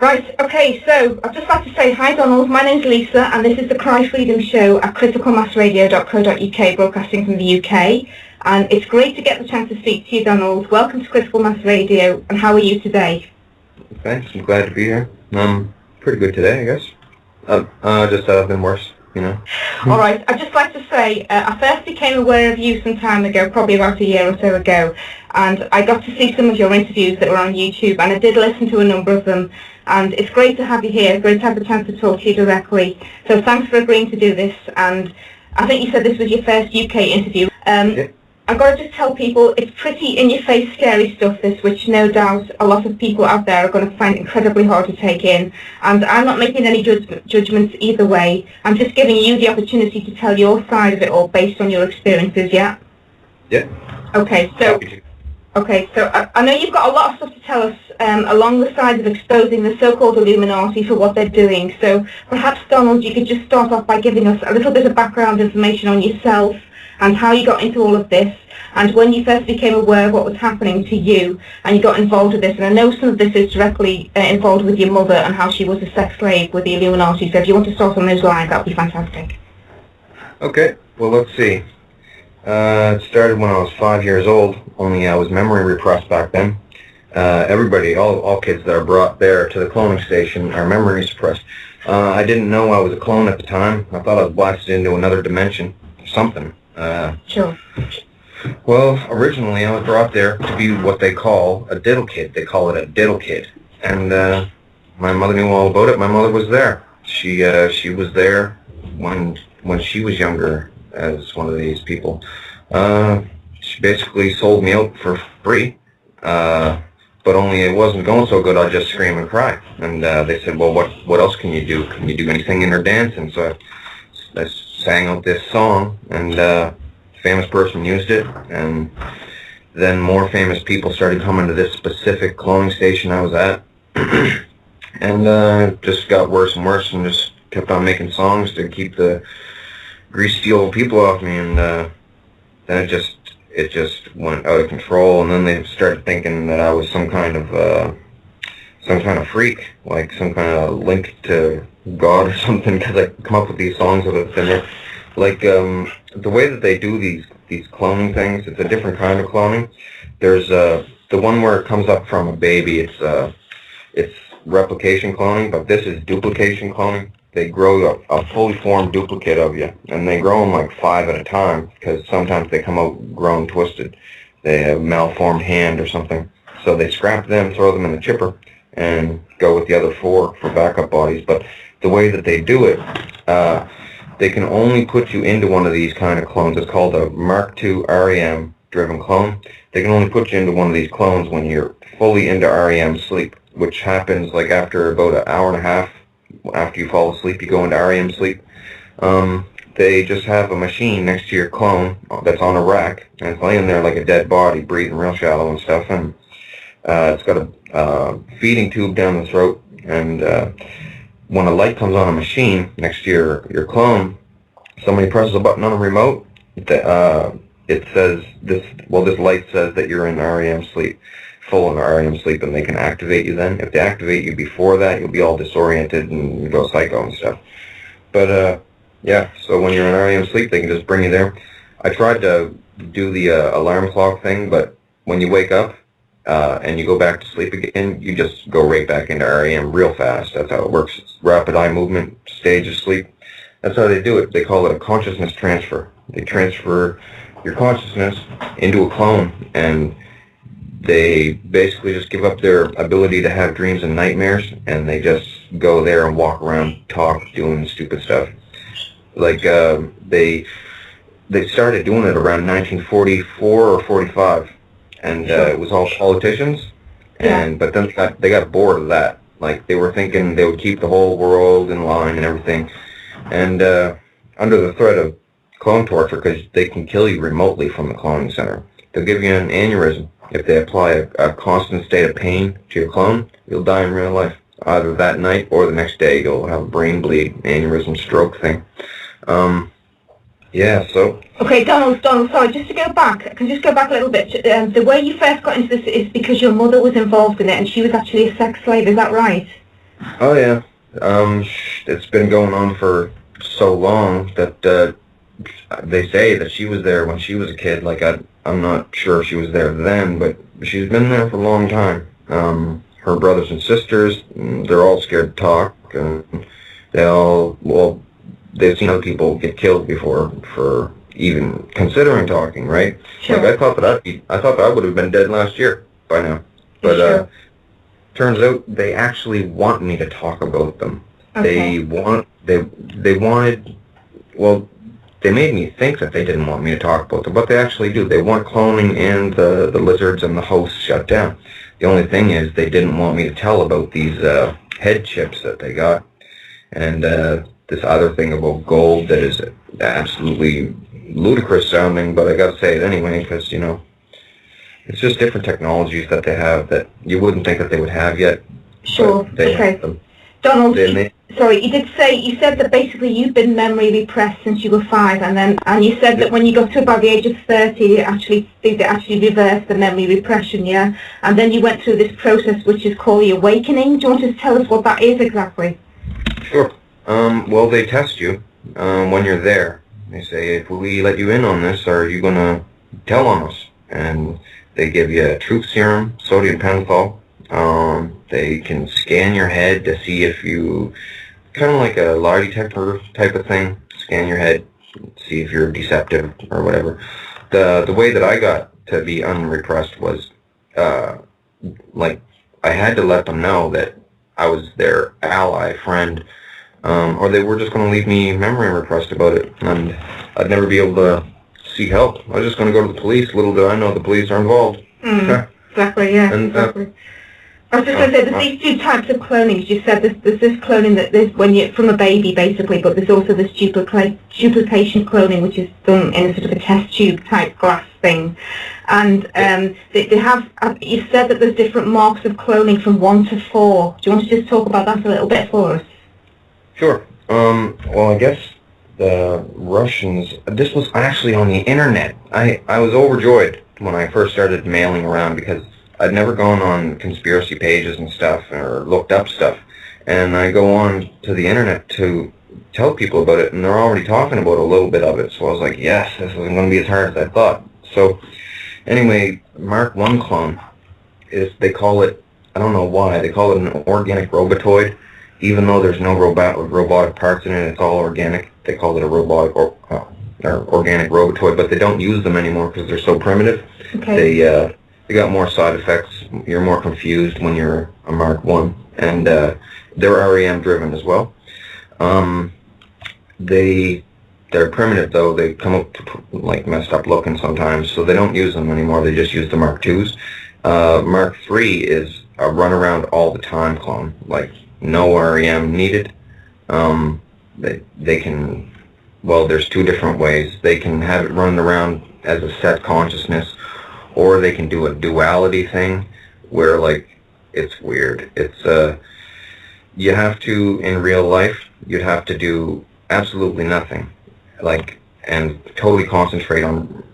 Right, okay, so I'd just like to say hi Donald, my name's Lisa and this is the Cry Freedom Show at criticalmassradio.co.uk, broadcasting from the UK, and it's great to get the chance to speak to you, Donald. Welcome to Critical Mass Radio, and how are you today? Thanks, I'm glad to be here. Pretty good today, I guess. Just been worse, you know. Alright, I'd just like to say, I first became aware of you some time ago, probably about a year or so ago, and I got to see some of your interviews that were on YouTube, and I did listen to a number of them, and it's great to have you here, great to have the chance to talk to you directly. So thanks for agreeing to do this, and I think you said this was your first UK interview. Yeah. I've got to just tell people, it's pretty in-your-face scary stuff this, which no doubt a lot of people out there are going to find incredibly hard to take in. And I'm not making any judgments either way. I'm just giving you the opportunity to tell your side of it all based on your experiences, yeah? Yeah. Okay, so I know you've got a lot of stuff to tell us along the sides of exposing the so-called Illuminati for what they're doing. So perhaps, Donald, you could just start off by giving us a little bit of background information on yourself, and how you got into all of this, and when you first became aware of what was happening to you, and you got involved with this. And I know some of this is directly involved with your mother and how she was a sex slave with the Illuminati, so if you want to start on those lines, that would be fantastic. Okay, well, let's see. It started when I was 5 years old, only I was memory repressed back then. Everybody, all kids that are brought there to the cloning station are memory suppressed. I didn't know I was a clone at the time. I thought I was blasted into another dimension, something. Sure. Well, originally I was brought there to be what they call a diddle kid. They call it a diddle kid. And my mother knew all about it. My mother was there. She was there when she was younger as one of these people. She basically sold me out for free. But only it wasn't going so good, I'd just scream and cry. And they said, well, what else can you do? Can you do anything in or dancing? So I sang out this song, and a famous person used it, and then more famous people started coming to this specific cloning station I was at, and it just got worse and worse, and just kept on making songs to keep the greasy old people off me, and then it just went out of control, and then they started thinking that I was some kind of freak, like some kind of link to God or something, because I come up with these songs out of thin air. Like, the way that they do these cloning things, it's a different kind of cloning. There's the one where it comes up from a baby, it's replication cloning, but this is duplication cloning. They grow a fully formed duplicate of you, and they grow them like 5 at a time, because sometimes they come out grown twisted. They have a malformed hand or something. So they scrap them, throw them in the chipper, and go with the other 4 for backup bodies. But the way that they do it, they can only put you into one of these kind of clones. It's called a Mark II REM driven clone. They can only put you into one of these clones when you're fully into REM sleep, which happens like after about an hour and a half after you fall asleep. You go into REM sleep. They just have a machine next to your clone that's on a rack, and it's laying there like a dead body, breathing real shallow and stuff, and it's got a feeding tube down the throat, and when a light comes on a machine next to your clone, somebody presses a button on a remote, it says this light says that you're in REM sleep, full in REM sleep, and they can activate you then. If they activate you before that, you'll be all disoriented and you go psycho and stuff. But yeah, so when you're in REM sleep, they can just bring you there. I tried to do the alarm clock thing, but when you wake up, and you go back to sleep again, you just go right back into REM real fast. That's how it works. It's rapid eye movement, stage of sleep. That's how they do it. They call it a consciousness transfer. They transfer your consciousness into a clone, and they basically just give up their ability to have dreams and nightmares, and they just go there and walk around, talk, doing stupid stuff. Like, they started doing it around 1944 or 45. And it was all politicians, but then they got bored of that. Like, they were thinking they would keep the whole world in line and everything. And under the threat of clone torture, because they can kill you remotely from the cloning center, they'll give you an aneurysm. If they apply a constant state of pain to your clone, you'll die in real life. Either that night or the next day, you'll have a brain bleed, aneurysm, stroke thing. Yeah, so... Okay, Donald, sorry, just to go back, I can just go back a little bit. The way you first got into this is because your mother was involved in it and she was actually a sex slave, is that right? Oh yeah. It's been going on for so long that they say that she was there when she was a kid. Like I'm not sure if she was there then, but she's been there for a long time. Her brothers and sisters, they're all scared to talk, and they've seen other people get killed before for even considering talking, right? Sure. Like I thought that I would have been dead last year by now, but Sure. turns out they actually want me to talk about them. Okay. They wanted, well, they made me think that they didn't want me to talk about them, but they actually do. They want cloning and the lizards and the hosts shut down. The only thing is they didn't want me to tell about these head chips that they got, and this other thing about gold that is absolutely ludicrous sounding, but I gotta say it anyway, because, you know, it's just different technologies that they have that you wouldn't think that they would have yet. Sure. They Okay. have them. Donald, sorry, you said that basically you've been memory repressed since you were 5, and you said that when you got to about the age of 30, they actually reversed the memory repression, yeah? And then you went through this process which is called the awakening. Do you want to tell us what that is exactly? Sure. Well, they test you when you're there. They say, if we let you in on this, are you going to tell on us? And they give you a truth serum, sodium pentothal. They can scan your head to see if you, kind of like a lie detector type of thing, scan your head, see if you're deceptive or whatever. The way that I got to be unrepressed was, like, I had to let them know that I was their ally, friend, or they were just going to leave me memory repressed about it, and I'd never be able to seek help. I was just going to go to the police. Little did I know the police are involved. Exactly, yeah, And, exactly. I was just going to say, there's these two types of cloning. You said there's this cloning that there's when you're from a baby, basically, but there's also this duplication cloning, which is done in a sort of a test tube type glass thing. And they have, you said that there's different marks of cloning from 1 to 4. Do you want to just talk about that a little bit for us? Sure. Well, I guess the Russians, this was actually on the internet. I was overjoyed when I first started mailing around because I'd never gone on conspiracy pages and stuff or looked up stuff. And I go on to the internet to tell people about it, and they're already talking about a little bit of it. So I was like, yes, this isn't going to be as hard as I thought. So anyway, Mark 1 clone is, they call it, I don't know why, they call it an organic robotoid. Even though there's no robotic parts in it, it's all organic. They call it a robotic or organic robotoid, but they don't use them anymore because they're so primitive. Okay. They got more side effects. You're more confused when you're a Mark 1, and they're REM driven as well. They're primitive though. They come up to, like, messed up looking sometimes, so they don't use them anymore. They just use the Mark 2s. Mark 3 is a run around all the time clone, like no REM needed. They can, well, there's 2 different ways. They can have it run around as a set consciousness, or they can do a duality thing where, like, it's weird. It's you have to, in real life, you'd have to do absolutely nothing, like, and totally concentrate on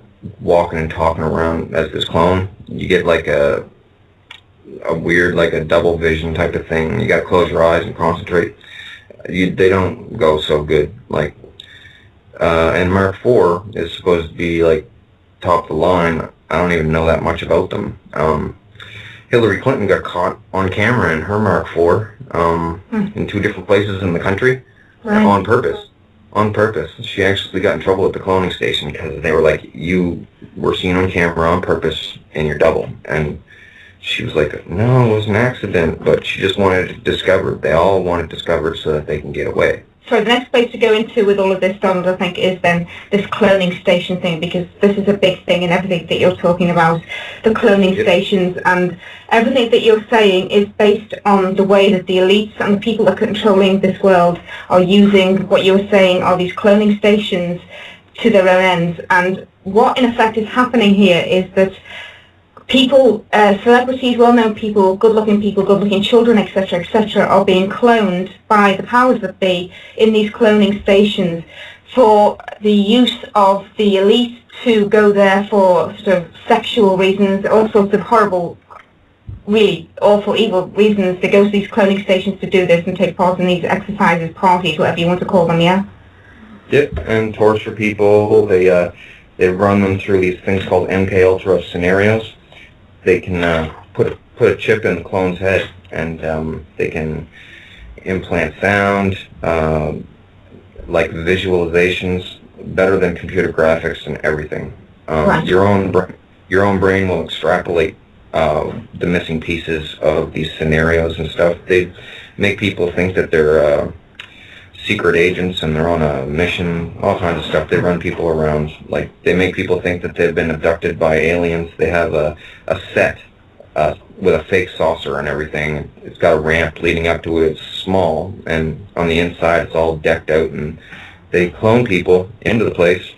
walking and talking around as this clone. You get like a weird, like a double vision type of thing. You gotta close your eyes and concentrate. They don't go so good. Like, and Mark 4 is supposed to be like top of the line. I don't even know that much about them. Hillary Clinton got caught on camera in her Mark 4 in 2 different places in the country, on purpose. On purpose. She actually got in trouble at the cloning station because they were like, you were seen on camera on purpose and you're double. And she was like, no, it was an accident, but she just wanted it discovered. They all want it discovered so that they can get away. So the next place to go into with all of this, Donald, I think, is then this cloning station thing, because this is a big thing in everything that you're talking about, the cloning stations, and everything that you're saying is based on the way that the elites and the people that are controlling this world are using what you were saying are these cloning stations to their own ends. And what in effect is happening here is that people, celebrities, well-known people, good-looking children, etc., etc., are being cloned by the powers that be in these cloning stations for the use of the elite to go there for sort of sexual reasons, all sorts of horrible really awful, evil reasons. They go to these cloning stations to do this and take part in these exercises, parties, whatever you want to call them, yeah? Yep, and torture people. They run them through these things called MK Ultra scenarios. They can put a chip in the clone's head, and they can implant sound, like visualizations, better than computer graphics and everything. Right. Your own brain will extrapolate the missing pieces of these scenarios and stuff. They make people think that they're secret agents and they're on a mission, all kinds of stuff. They run people around. Like, they make people think that they've been abducted by aliens. They have a set with a fake saucer and everything. It's got a ramp leading up to it. It's small, and on the inside it's all decked out, and they clone people into the place,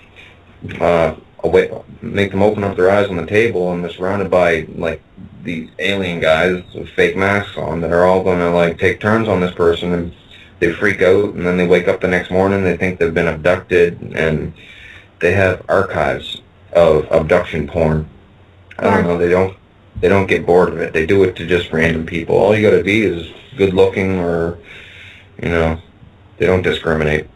make them open up their eyes on the table, and they're surrounded by, like, these alien guys with fake masks on that are all going to, like, take turns on this person, and they freak out, and then they wake up the next morning, they think they've been abducted, and they have archives of abduction porn. I don't know, they don't get bored of it. They do it to just random people. All you gotta be is good looking, or, you know, they don't discriminate.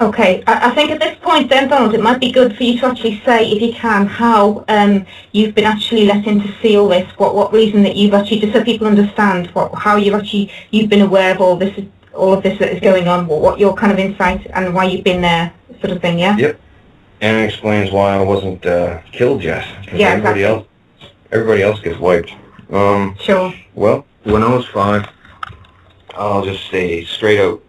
Okay, I think at this point then, Donald, it might be good for you to actually say, if you can, how you've been actually let in to see all this, what reason that you've actually, just so people understand, how you've been aware of all of this that is going on, what your kind of insight and why you've been there, sort of thing, yeah? Yep. And it explains why I wasn't killed yet. Yeah, everybody else gets wiped. Sure. Well, when I was 5, I'll just say straight out,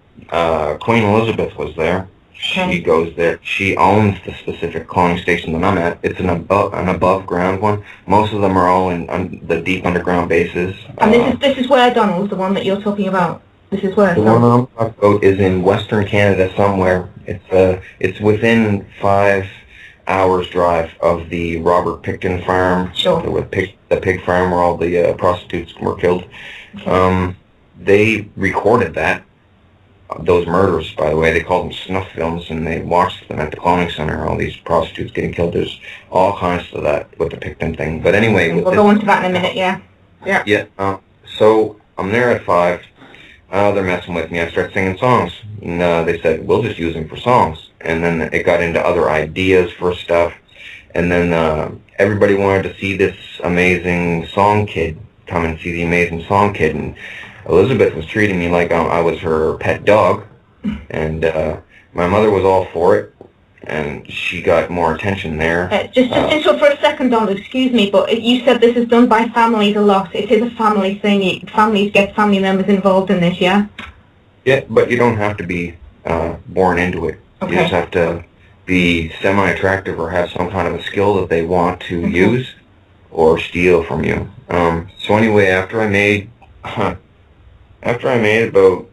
Queen Elizabeth was there. Okay. She goes there. She owns the specific cloning station that I'm at. It's an above ground one. Most of them are all in the deep underground bases. And this is where, Donald, the one that you're talking about. This is where. The one I'm talking about is in Western Canada somewhere. It's within 5 hours drive of the Robert Picton farm. Sure. The pig farm where all the prostitutes were killed. Okay. They recorded those murders, by the way. They called them snuff films, and they watched them at the cloning center, all these prostitutes getting killed. There's all kinds of that with the Picton thing. But anyway... We'll go into that in a minute, yeah. Yeah. Yeah. So I'm there at 5. They're messing with me. I start singing songs. And they said, we'll just use them for songs. And then it got into other ideas for stuff. And then everybody wanted to see this amazing song kid, come and see the amazing song kid. And Elizabeth was treating me like I was her pet dog. And my mother was all for it. And she got more attention there. Just interrupt for a second, Donald, excuse me, but you said this is done by families a lot. It is a family thing. Families get family members involved in this, yeah? Yeah, but you don't have to be born into it. Okay. You just have to be semi-attractive or have some kind of a skill that they want to use or steal from you. So anyway, after I made about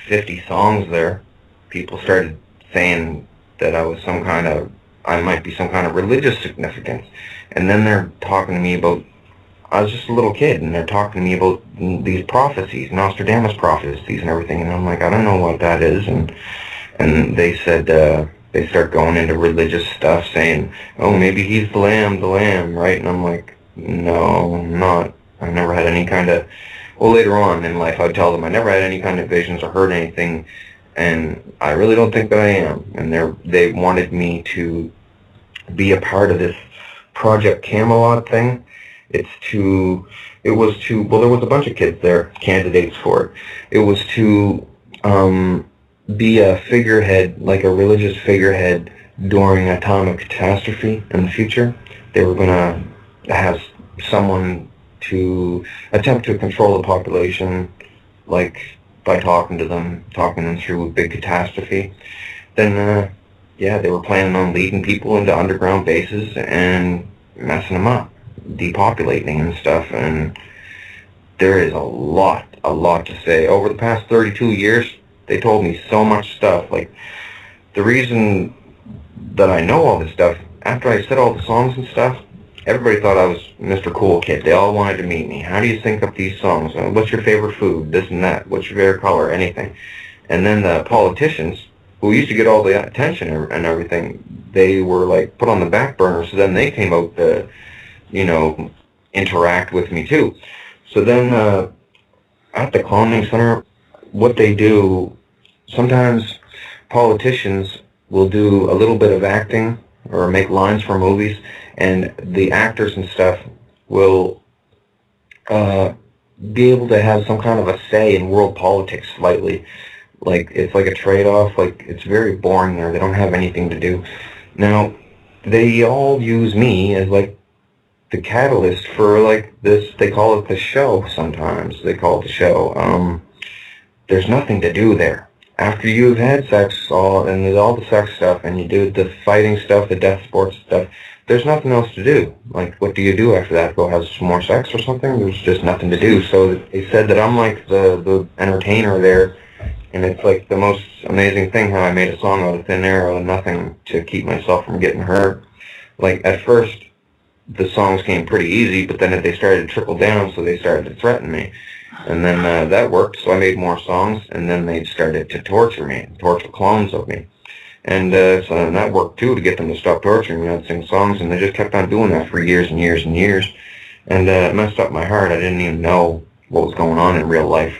50 songs there, people started saying that I might be some kind of religious significance. And then they're talking to me about, I was just a little kid, and they're talking to me about these prophecies, Nostradamus prophecies and everything, and I'm like, I don't know what that is. And they said, they start going into religious stuff, saying, oh, maybe he's the lamb, right? And I'm like, no, I'm not. I never had any kind of, well, later on in life I'd tell them I never had any kind of visions or heard anything, and I really don't think that I am. And they wanted me to be a part of this Project Camelot thing. Well, there was a bunch of kids there, candidates for it. It was to be a figurehead, like a religious figurehead, during atomic catastrophe in the future. They were going to have someone to attempt to control the population, like by talking them through a big catastrophe. Then, they were planning on leading people into underground bases and messing them up, depopulating and stuff. And there is a lot to say. Over the past 32 years, they told me so much stuff. Like, the reason that I know all this stuff, after I said all the songs and stuff, everybody thought I was Mr. Cool Kid. They all wanted to meet me. How do you think up these songs? What's your favorite food? This and that. What's your favorite color? Anything. And then the politicians, who used to get all the attention and everything, they were like put on the back burner. So then they came out to, interact with me too. So then, at the cloning center, what they do, sometimes politicians will do a little bit of acting or make lines for movies, and the actors and stuff will be able to have some kind of a say in world politics slightly. Like, it's like a trade-off. Like, it's very boring there. They don't have anything to do. Now, they all use me as, like, the catalyst for, like, this. They call it the show sometimes. They call it the show. There's nothing to do there. After you've had sex, and there's all the sex stuff, and you do the fighting stuff, the death sports stuff, there's nothing else to do. Like, what do you do after that? Go have some more sex or something? There's just nothing to do. So they said that I'm like the entertainer there, and it's like the most amazing thing how I made a song out of thin air and nothing to keep myself from getting hurt. Like, at first, the songs came pretty easy, but then they started to trickle down, so they started to threaten me. And then that worked, so I made more songs, and then they started to torture me, torture clones of me. And so then that worked too, to get them to stop torturing me. I'd sing songs, and they just kept on doing that for years and years and years. And it messed up my heart. I didn't even know what was going on in real life.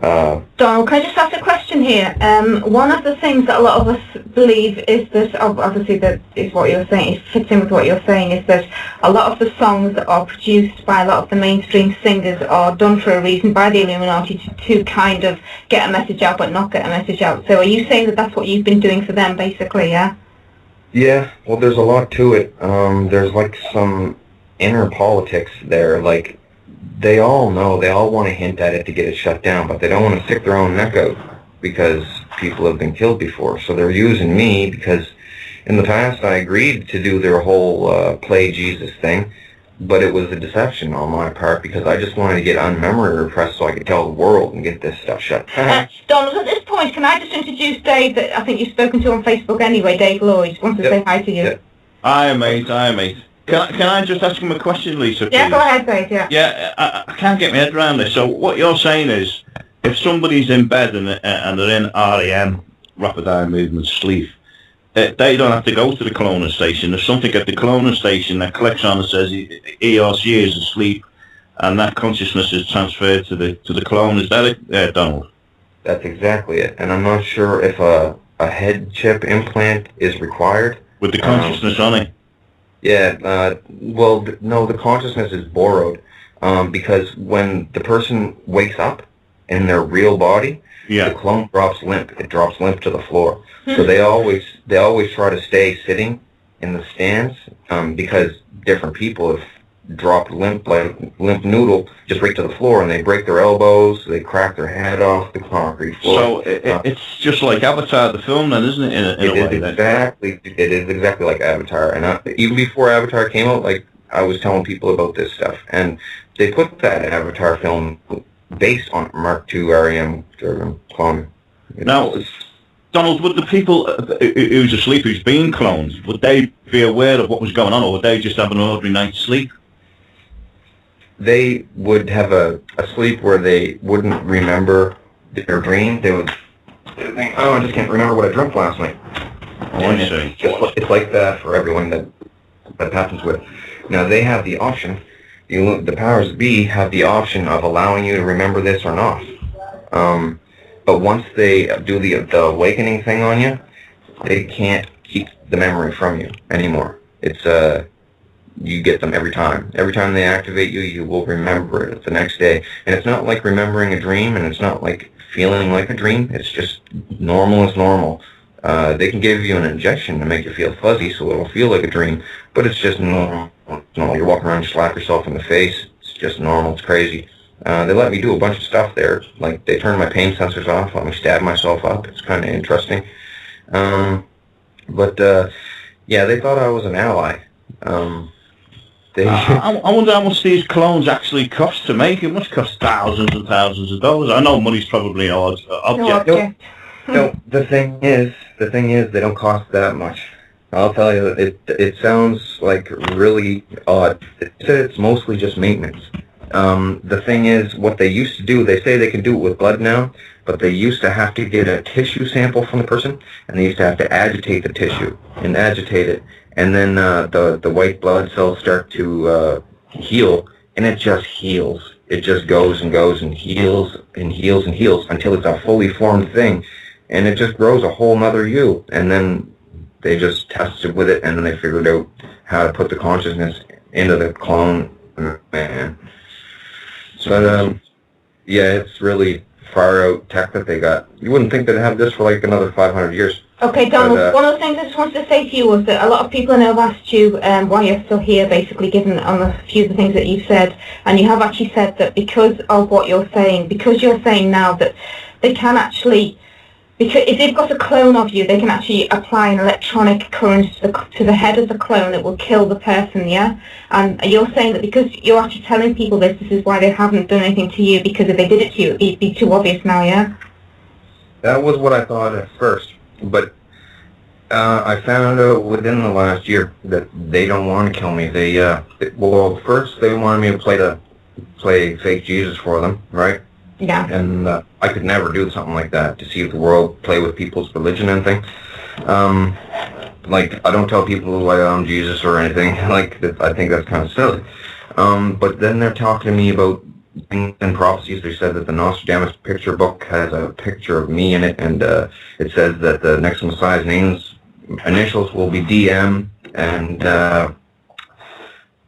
Donald, can I just ask a question here? One of the things that a lot of us believe is that, obviously that is what you're saying, it fits in with what you're saying, is that a lot of the songs that are produced by a lot of the mainstream singers are done for a reason by the Illuminati to kind of get a message out but not get a message out. So are you saying that that's what you've been doing for them, basically, yeah? Yeah, well, there's a lot to it. There's like some inner politics there, like, they all know, they all want to hint at it to get it shut down, but they don't want to stick their own neck out because people have been killed before. So they're using me because in the past I agreed to do their whole play Jesus thing, but it was a deception on my part because I just wanted to get unmemory repressed so I could tell the world and get this stuff shut down. Donald, at this point, can I just introduce Dave that I think you've spoken to on Facebook anyway, Dave Lloyd, wants to say hi to you. Yep. Hi, mate, hi, mate. Can I just ask him a question, Lisa, please? Yeah, go ahead, Dave, yeah. Yeah, I can't get my head around this. So what you're saying is, if somebody's in bed and they're in REM, rapid eye movement sleep, they don't have to go to the cloner station. There's something at the cloner station that clicks on and says he or she is asleep, and that consciousness is transferred to the clone. Is that it, Donald? That's exactly it. And I'm not sure if a head chip implant is required. With the consciousness on it? Yeah, well, no, the consciousness is borrowed, because when the person wakes up in their real body, the clone drops limp. It drops limp to the floor. So they always try to stay sitting in the stands, because different people have dropped limp, like limp noodle, just right to the floor, and they break their elbows, they crack their head off the concrete floor. So it's just like Avatar, the film, then, isn't it? It is exactly like Avatar, and even before Avatar came out, like, I was telling people about this stuff, and they put that Avatar film based on Mark II REM clone. Now, Donald, would the people who's asleep, who's been cloned, would they be aware of what was going on, or would they just have an ordinary night's sleep? They would have a sleep where they wouldn't remember their dream. They would think, oh, I just can't remember what I dreamt last night. Oh, I see. It's like that for everyone that happens with. Now, they have the option, the powers that be have the option of allowing you to remember this or not. But once they do the awakening thing on you, they can't keep the memory from you anymore. It's you get them every time. Every time they activate you, you will remember it the next day. And it's not like remembering a dream, and it's not like feeling like a dream. It's just normal as normal. They can give you an injection to make you feel fuzzy, so it'll feel like a dream, but it's just normal. You're walking around, you slap yourself in the face. It's just normal. It's crazy. They let me do a bunch of stuff there. Like, they turned my pain sensors off, let me stab myself up. It's kind of interesting. Yeah, they thought I was an ally. I wonder how much these clones actually cost to make. It must cost thousands and thousands of dollars. I know money's probably an object. No, the thing is, they don't cost that much. I'll tell you, it sounds like really odd. It's mostly just maintenance. The thing is, what they used to do, they say they can do it with blood now, but they used to have to get a tissue sample from the person, and they used to have to agitate the tissue, and agitate it, and then the white blood cells start to heal, and it just heals. it just goes and goes and heals and heals and heals until it's a fully formed thing, and it just grows a whole nother you. And then they just tested with it, and then they figured out how to put the consciousness into the clone. Man. So, yeah, it's really far out tech that they got. You wouldn't think they'd have this for like another 500 years. Okay, Donald, one of the things I just wanted to say to you was that a lot of people I know have asked you why you're still here, basically, given on a few of the things that you've said, and you have actually said that because of what you're saying, because you're saying now that they can actually, because if they've got a clone of you, they can actually apply an electronic current to the head of the clone that will kill the person, yeah? And you're saying that because you're actually telling people this is why they haven't done anything to you, because if they did it to you, it'd be too obvious now, yeah? That was what I thought at first, but I found out within the last year that they don't want to kill me. Well, first they wanted me to play fake Jesus for them, right? Yeah. And I could never do something like that, deceive the world, play with people's religion and things. Like, I don't tell people I'm Jesus or anything. Like, I think that's kind of silly. But then they're talking to me about things and prophecies. They said that the Nostradamus picture book has a picture of me in it, and it says that the next Messiah's initials will be DM, and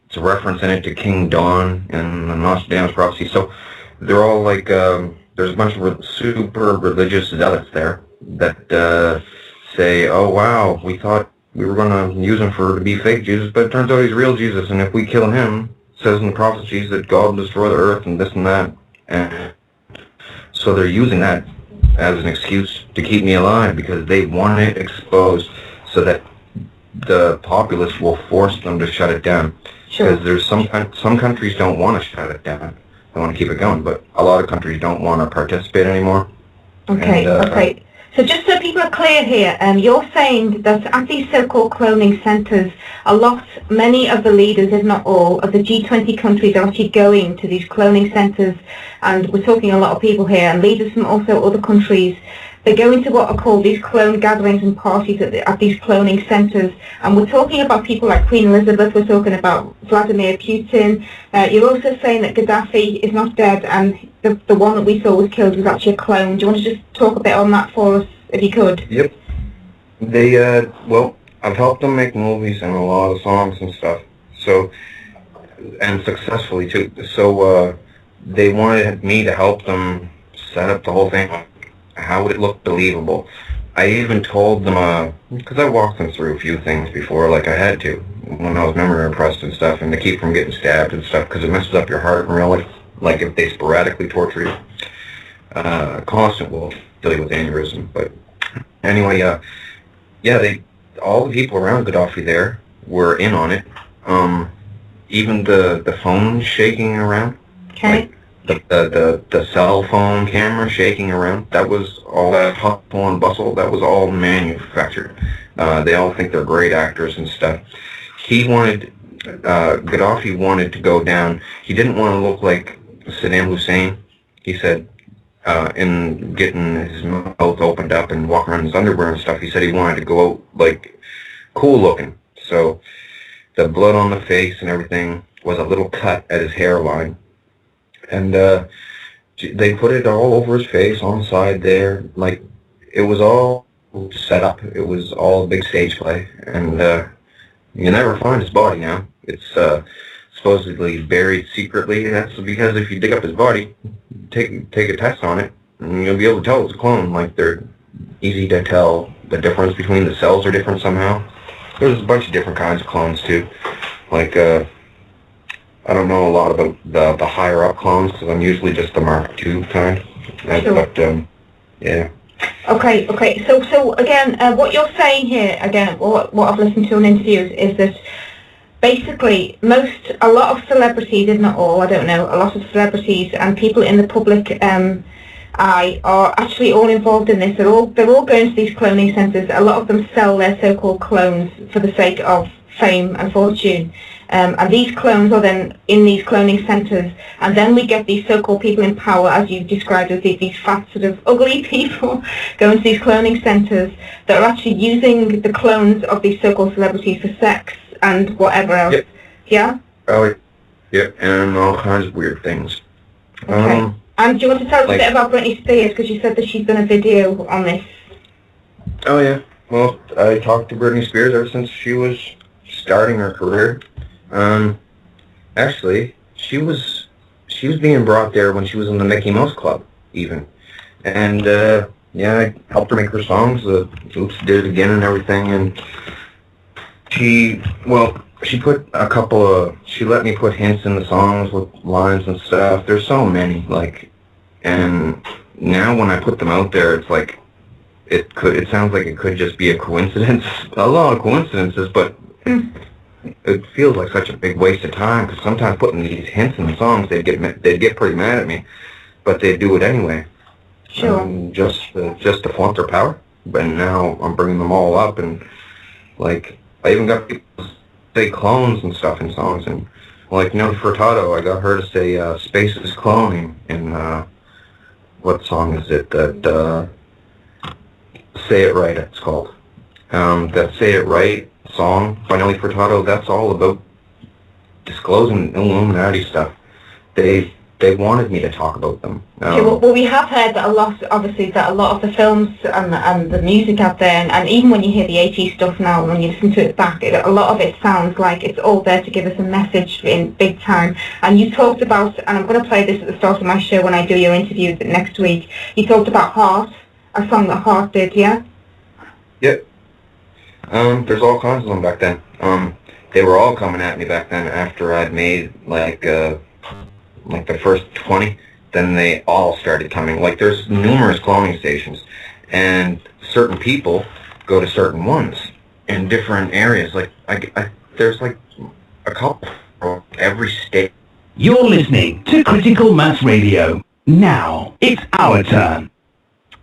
it's a reference in it to King Dawn in the Nostradamus prophecy. So they're all like, there's a bunch of super religious zealots there that say, oh wow, we thought we were going to use him to be fake Jesus, but it turns out he's real Jesus, and if we kill him, it says in the prophecies that God will destroy the earth and this and that. And so they're using that as an excuse to keep me alive, because they want it exposed so that the populace will force them to shut it down. Sure. Because there's some countries don't want to shut it down. They want to keep it going, but a lot of countries don't want to participate anymore. Okay, okay. So just so people are clear here, you're saying that at these so-called cloning centres, many of the leaders, if not all, of the G20 countries are actually going to these cloning centres, and we're talking a lot of people here, and leaders from also other countries. They go into what are called these clone gatherings and parties at these cloning centres, and we're talking about people like Queen Elizabeth, we're talking about Vladimir Putin. You're also saying that Gaddafi is not dead, and the one that we saw was killed was actually a clone. Do you want to just talk a bit on that for us, if you could? Yep. They, well, I've helped them make movies and a lot of songs and stuff, so, and successfully too. So, they wanted me to help them set up the whole thing. How would it look believable? I even told them, because I walked them through a few things before, like I had to, when I was memory repressed and stuff, and to keep from getting stabbed and stuff, because it messes up your heart in real life. Like if they sporadically torture you, constant will kill you with aneurysm. But anyway, yeah, all the people around Gaddafi there were in on it. Even the phone shaking around. Okay. Like, the cell phone camera shaking around, that was all that hustle and bustle, that was all manufactured. They all think they're great actors and stuff. Gaddafi wanted to go down. He didn't want to look like Saddam Hussein. He said, in getting his mouth opened up and walking around in his underwear and stuff, he said he wanted to go out, like, cool looking. So the blood on the face and everything was a little cut at his hairline. And they put it all over his face, on the side there, like, it was all set up. It was all a big stage play, and you never find his body now. It's supposedly buried secretly. That's because if you dig up his body, take a test on it, and you'll be able to tell it's a clone. Like, they're easy to tell the difference between the cells are different somehow. There's a bunch of different kinds of clones too, like I don't know a lot about the higher up clones, because I'm usually just the Mark II kind. Sure. But yeah. Okay. So again, what you're saying here, again, what I've listened to in interviews is that basically a lot of celebrities, if not all, I don't know, a lot of celebrities and people in the public eye are actually all involved in this. They're all going to these cloning centres. A lot of them sell their so-called clones for the sake of fame and fortune. And these clones are then in these cloning centres, and then we get these so-called people in power, as you've described as these fat, sort of ugly people going to these cloning centres that are actually using the clones of these so-called celebrities for sex and whatever else. Yep. Yeah? Oh, yeah, and all kinds of weird things. Okay. And do you want to tell us a bit about Britney Spears, because you said that she's done a video on this? Oh yeah. Well, I talked to Britney Spears ever since she was starting her career. Actually, she was being brought there when she was in the Mickey Mouse Club, even. And yeah, I helped her make her songs. Oops, Did It Again and everything. And she put a couple of, she let me put hints in the songs with lines and stuff. There's so many, like, and now when I put them out there, it's like, it sounds like it could just be a coincidence, a lot of coincidences, but it feels like such a big waste of time, because sometimes putting these hints in the songs, they'd get pretty mad at me, but they'd do it anyway. Sure. Just to flaunt their power. But now I'm bringing them all up, and like, I even got people say clones and stuff in songs, and like Nelly Furtado, I got her to say space is cloning in what song is it that Say It Right, it's called. That Say It Right song by Nelly Furtado, that's all about disclosing Illuminati stuff. They wanted me to talk about them. Well, we have heard that a lot, obviously, that a lot of the films and the music out there, and even when you hear the 80s stuff now, when you listen to it back, a lot of it sounds like it's all there to give us a message in big time. And you talked about, and I'm going to play this at the start of my show when I do your interview next week, you talked about Heart, a song that Heart did, yeah? Yep. There's all kinds of them back then. They were all coming at me back then after I'd made, like the first 20, then they all started coming. Like, there's numerous cloning stations, and certain people go to certain ones in different areas. Like, there's like a couple for every state. You're listening to Critical Mass Radio. Now, it's our turn.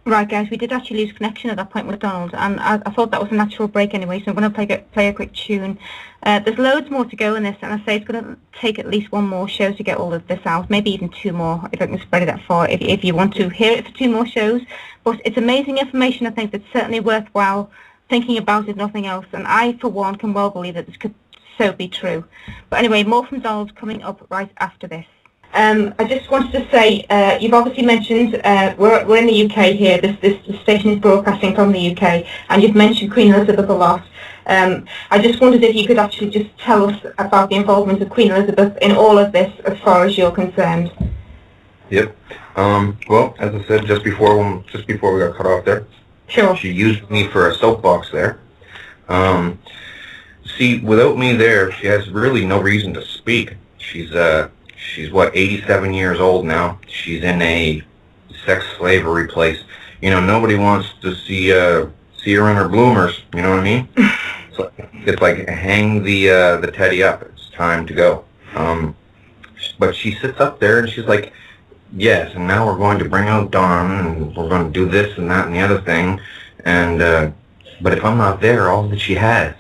Right, guys, we did actually lose connection at that point with Donald, and I thought that was a natural break anyway, so I'm going to play a quick tune. There's loads more to go in this, and I say it's going to take at least one more show to get all of this out, maybe even two more, if I can spread it that far, if you want to hear it for two more shows. But it's amazing information, I think, that's certainly worthwhile thinking about, if nothing else, and I, for one, can well believe that this could so be true. But anyway, more from Donald coming up right after this. I just wanted to say, you've obviously mentioned, we're in the UK here, this station is broadcasting from the UK, and you've mentioned Queen Elizabeth a lot. I just wondered if you could actually just tell us about the involvement of Queen Elizabeth in all of this, as far as you're concerned. Yep. Well, as I said, just before we got cut off there, sure, she used me for a soapbox there. See, without me there, she has really no reason to speak. She's what, 87 years old now. She's in a sex slavery place. You know, nobody wants to see her in her bloomers. You know what I mean? It's like hang the teddy up. It's time to go. But she sits up there and she's like, yes, and now we're going to bring out Dawn, and we're going to do this and that and the other thing. And but if I'm not there, all that she has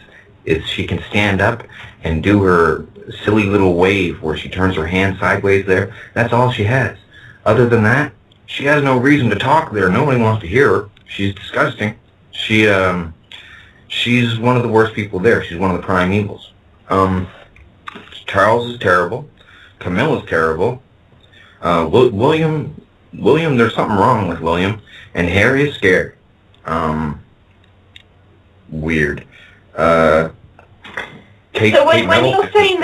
is she can stand up and do her silly little wave where she turns her hand sideways there. That's all she has. Other than that, she has no reason to talk there. Nobody wants to hear her. She's disgusting. She's one of the worst people there. She's one of the prime evils. Charles is terrible. Camilla's terrible. William, there's something wrong with William. And Harry is scared. Weird. So when you're saying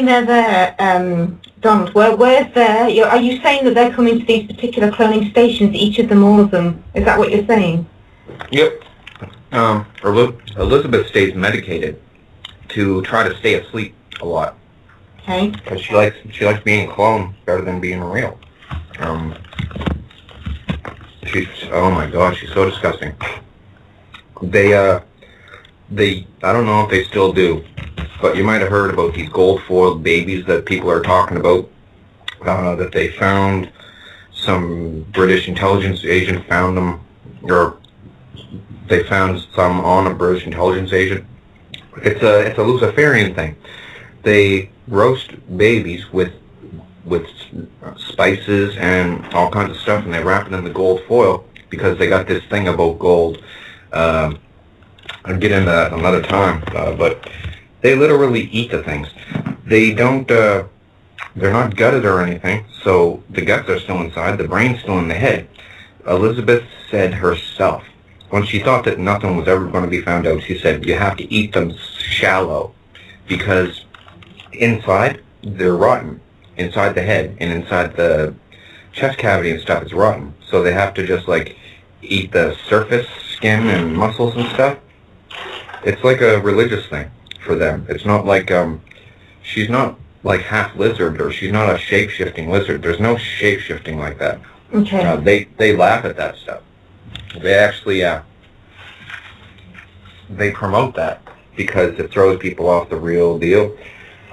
they're there, Donald, where's there? Are you saying that they're coming to these particular cloning stations, each of them, all of them? Is that what you're saying? Yep. Elizabeth stays medicated to try to stay asleep a lot. Okay. Because she likes being cloned better than being real. Oh my God, she's so disgusting. I don't know if they still do, but you might have heard about these gold-foiled babies that people are talking about, that they found. Some British intelligence agent found them, or they found some on a British intelligence agent. It's a Luciferian thing. They roast babies with spices and all kinds of stuff, and they wrap it in the gold foil because they got this thing about gold. I'll get into that another time, but they literally eat the things. They don't They're not gutted or anything, so the guts are still inside, the brain's still in the head. Elizabeth said herself, when she thought that nothing was ever going to be found out, she said, you have to eat them shallow, because inside, they're rotten. Inside the head and inside the chest cavity and stuff is rotten. So they have to just, like, eat the surface skin and muscles and stuff. It's like a religious thing for them. It's not like, she's not like half lizard, or she's not a shape-shifting lizard. There's no shape-shifting like that. Okay. They laugh at that stuff. They actually, they promote that because it throws people off the real deal.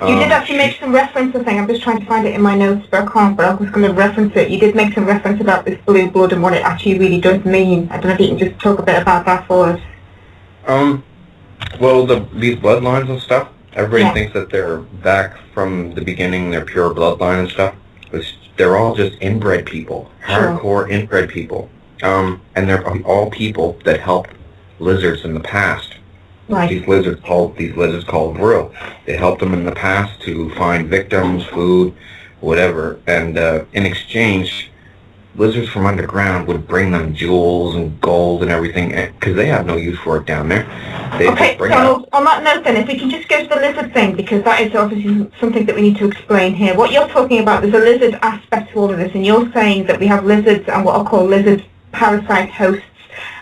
You did actually make some reference, I think. I'm just trying to find it in my notes, but I can't, but I was going to reference it. You did make some reference about this blue blood and what it actually really does mean. I don't know if you can just talk a bit about that for us. Well, these bloodlines and stuff, everybody thinks that they're back from the beginning, they're pure bloodline and stuff. They're all just inbred people, hardcore inbred people. And they're all people that helped lizards in the past. Right. These lizards called Vril. They helped them in the past to find victims, food, whatever, and in exchange, lizards from underground would bring them jewels and gold and everything, because they have no use for it down there. Okay, so on that note then, if we can just go to the lizard thing, because that is obviously something that we need to explain here. What you're talking about, there's a lizard aspect to all of this, and you're saying that we have lizards and what I'll call lizard parasite hosts.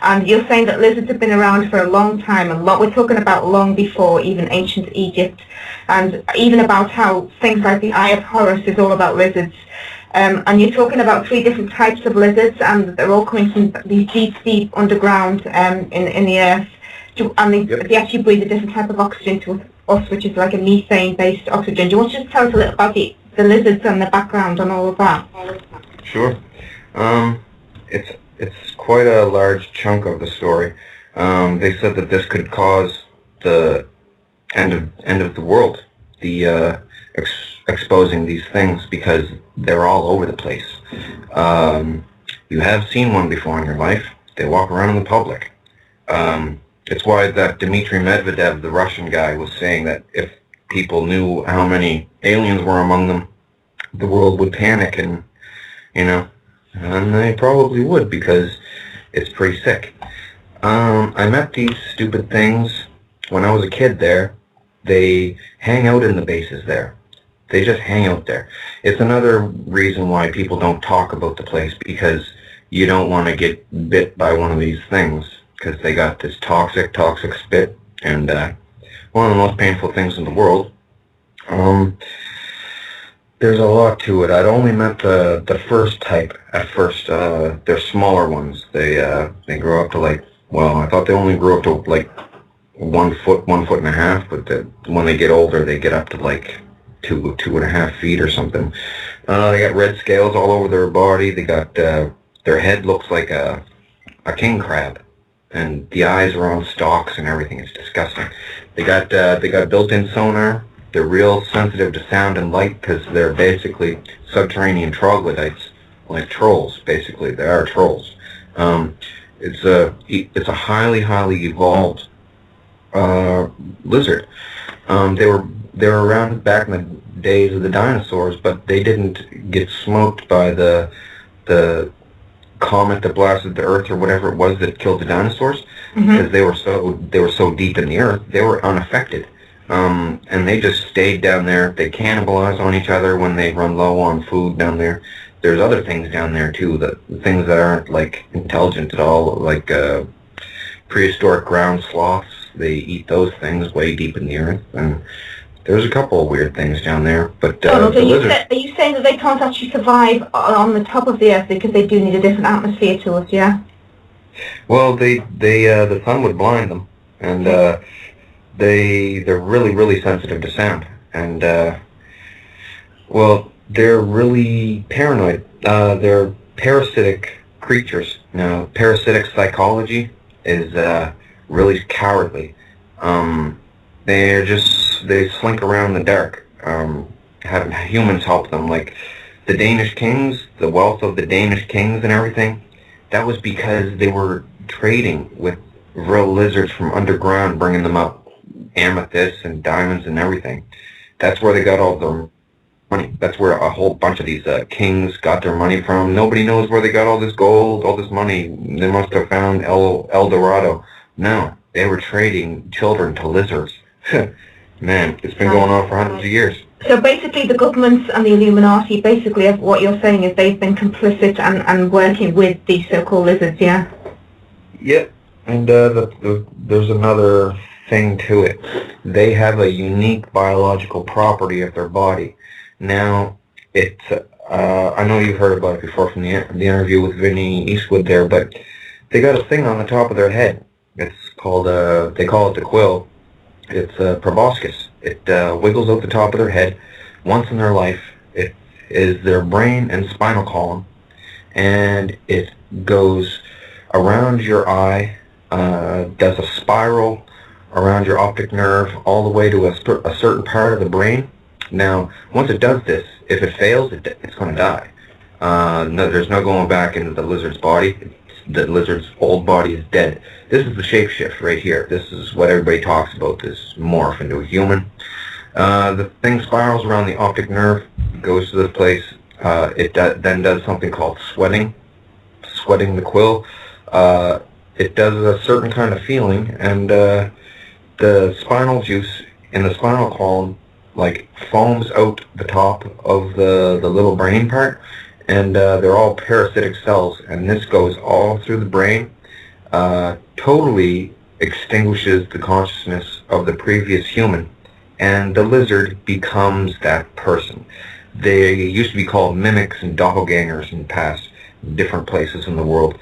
And you're saying that lizards have been around for a long time, and we're talking about long before even ancient Egypt, and even about how things like the Eye of Horus is all about lizards. And you're talking about 3 different types of lizards, and they're all coming from these deep underground in the earth, and they actually breathe a different type of oxygen to us, which is like a methane-based oxygen. Do you want to just tell us a little about the lizards and the background on all of that? Sure. It's quite a large chunk of the story. They said that this could cause the end of the world, exposing these things, because they're all over the place. You have seen one before in your life. They walk around in the public. It's why that Dmitry Medvedev, the Russian guy, was saying that if people knew how many aliens were among them, the world would panic, and and they probably would, because it's pretty sick. I met these stupid things when I was a kid there. They hang out in the bases there. They just hang out there. It's another reason why people don't talk about the place, because you don't want to get bit by one of these things, because they got this toxic spit, and one of the most painful things in the world. There's a lot to it. I'd only met the first type at first. They're smaller ones. They grow up to I thought they only grew up to like 1 foot, 1.5 feet, but when they get older, they get up to like 2.5 feet or something. They got red scales all over their body. They got their head looks like a king crab, and the eyes are on stalks and everything. It's disgusting. They got built-in sonar. They're real sensitive to sound and light, because they're basically subterranean troglodytes, like trolls. Basically, they are trolls. It's a highly evolved lizard. They were around back in the days of the dinosaurs, but they didn't get smoked by the comet that blasted the Earth or whatever it was that killed the dinosaurs, because they were so deep in the Earth, they were unaffected. And they just stayed down there. They cannibalize on each other when they run low on food down there. There's other things down there too, things that aren't like intelligent at all, like prehistoric ground sloths. They eat those things way deep in the earth, and there's a couple of weird things down there. But are you saying that they can't actually survive on the top of the earth because they do need a different atmosphere to us? Yeah. Well, the sun would blind them, and they're really sensitive to sound, and they're really paranoid. They're parasitic creatures. Now, parasitic psychology is really cowardly. They slink around in the dark, having humans help them. Like the Danish kings, the wealth of the Danish kings and everything, that was because they were trading with Vril lizards from underground, bringing them up amethysts and diamonds and everything. That's where they got all the money. That's where a whole bunch of these kings got their money from. Nobody knows where they got all this gold, all this money. They must have found El Dorado. No, they were trading children to lizards. Man, it's been going on for hundreds of years. So basically the governments and the Illuminati, basically what you're saying is they've been complicit and working with these so-called lizards, yeah? Yep, and there's another thing to it. They have a unique biological property of their body. Now, it's, I know you've heard about it before from the interview with Vinny Eastwood there, but they got a thing on the top of their head. It's called, they call it the quill. It's proboscis. It wiggles out the top of their head once in their life. It is their brain and spinal column, and it goes around your eye, does a spiral around your optic nerve all the way to a certain part of the brain. Now, once it does this, if it fails, it's going to die. No, there's no going back into the lizard's body. The lizard's old body is dead. This is the shapeshift right here. This is what everybody talks about, this morph into a human. The thing spirals around the optic nerve, goes to this place. It then does something called sweating the quill. It does a certain kind of feeling, and the spinal juice in the spinal column like foams out the top of the little brain part, and they're all parasitic cells, and this goes all through the brain, totally extinguishes the consciousness of the previous human, and the lizard becomes that person. They used to be called mimics and doppelgangers in the past, in different places in the world.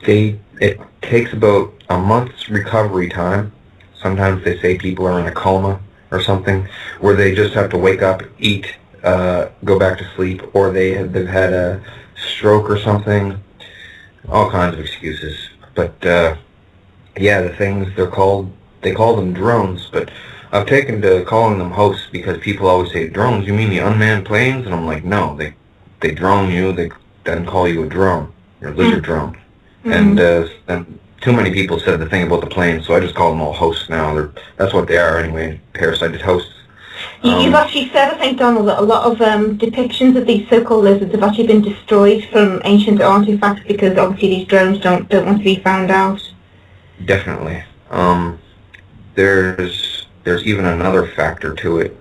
It takes about a month's recovery time. Sometimes they say people are in a coma or something, where they just have to wake up, eat, go back to sleep, or they've had a stroke or something. All kinds of excuses. But yeah, the things they call them drones, but I've taken to calling them hosts because people always say, drones, you mean the unmanned planes? And I'm like, no, they drone you, they then call you a drone, or a lizard drone. And too many people said the thing about the planes, so I just call them all hosts now. That's what they are anyway, parasited hosts. You've actually said, I think, Donald, that a lot of depictions of these so-called lizards have actually been destroyed from ancient artifacts because obviously these drones don't want to be found out. Definitely. There's even another factor to it.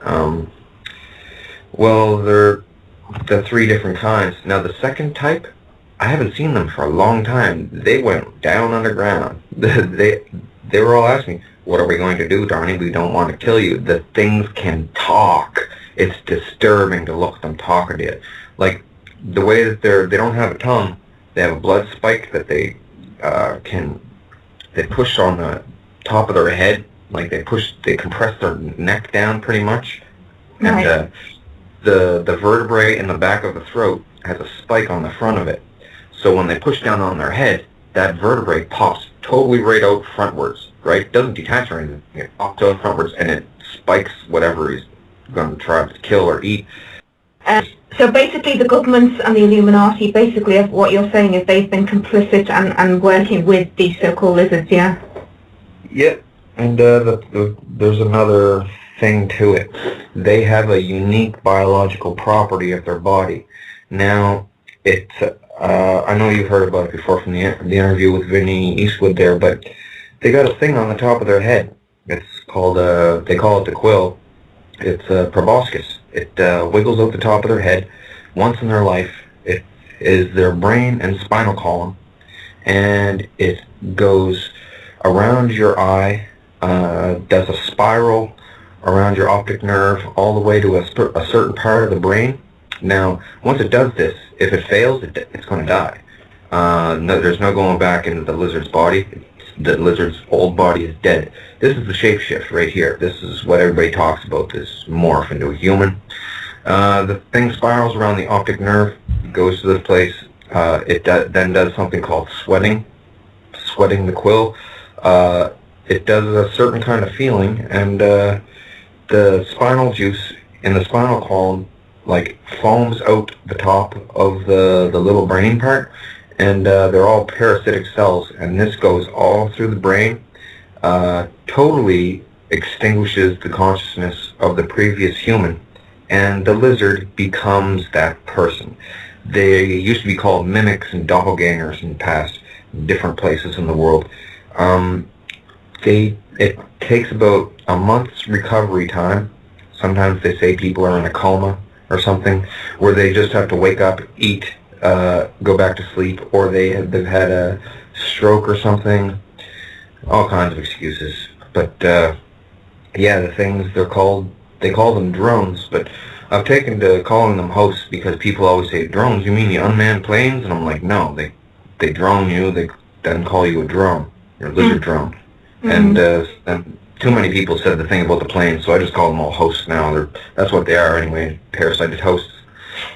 Well, they're the three different kinds. Now, the second type, I haven't seen them for a long time. They went down underground. They were all asking me, what are we going to do, Darnie? We don't want to kill you. The things can talk. It's disturbing to look at them talking to you. Like, the way that they don't have a tongue, they have a blood spike that they push on the top of their head. Like, they compress their neck down pretty much. Right. And the vertebrae in the back of the throat has a spike on the front of it. So when they push down on their head, that vertebrae pops totally right out frontwards, right? It doesn't detach or anything. It pops out frontwards and it spikes whatever he's going to try to kill or eat. So basically the governments and the Illuminati, basically what you're saying is they've been complicit and working with these so-called lizards, yeah? Yep, and there's another thing to it. They have a unique biological property of their body. Now, it's I know you've heard about it before from the interview with Vinny Eastwood there, but they got a thing on the top of their head. It's called, they call it the quill. It's proboscis. It wiggles out the top of their head once in their life. It is their brain and spinal column, and it goes around your eye, does a spiral around your optic nerve all the way to a certain part of the brain. Now, once it does this, if it fails, it's going to die. No, there's no going back into the lizard's body. The lizard's old body is dead. This is the shapeshift right here. This is what everybody talks about, this morph into a human. The thing spirals around the optic nerve, goes to this place. It then does something called sweating the quill. It does a certain kind of feeling, and the spinal juice in the spinal column like foams out the top of the little brain part, and they're all parasitic cells, and this goes all through the brain, totally extinguishes the consciousness of the previous human, and the lizard becomes that person. They used to be called mimics and doppelgangers in the past, in different places in the world. It takes about a month's recovery time. Sometimes they say people are in a coma or something, where they just have to wake up, eat, go back to sleep, or they've had a stroke or something. All kinds of excuses. But yeah, the things they call them drones, but I've taken to calling them hosts because people always say, drones, you mean the unmanned planes? And I'm like, no, they drone you, they then call you a drone, you're a lizard drone. And too many people said the thing about the planes, so I just call them all hosts now. That's what they are anyway, parasited hosts.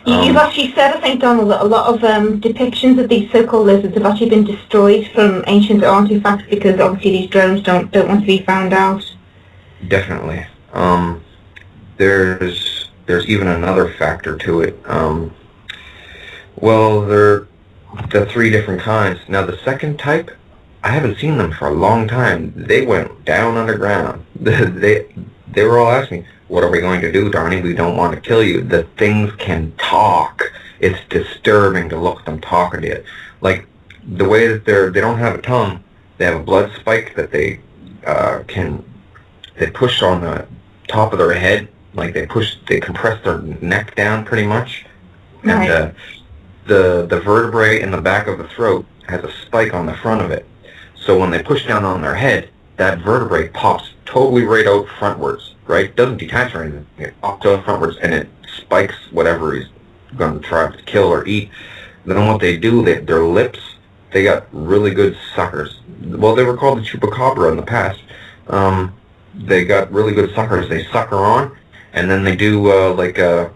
You've actually said, I think, Donald, that a lot of depictions of these so-called lizards have actually been destroyed from ancient artifacts because obviously these drones don't want to be found out. Definitely. There's even another factor to it. Well, they're the three different kinds. Now, the second type, I haven't seen them for a long time. They went down underground. They were all asking me, what are we going to do, Darnie? We don't want to kill you. The things can talk. It's disturbing to look at them talking to you. Like, the way that they don't have a tongue, they have a blood spike that they push on the top of their head. Like, they compress their neck down pretty much. Right. And the vertebrae in the back of the throat has a spike on the front of it. So when they push down on their head, that vertebrae pops totally right out frontwards, right? Doesn't detach or anything. It pops out frontwards and it spikes whatever he's going to try to kill or eat. Then what they do, their lips, they got really good suckers. Well, they were called the chupacabra in the past. They got really good suckers. They sucker on, and then they do like a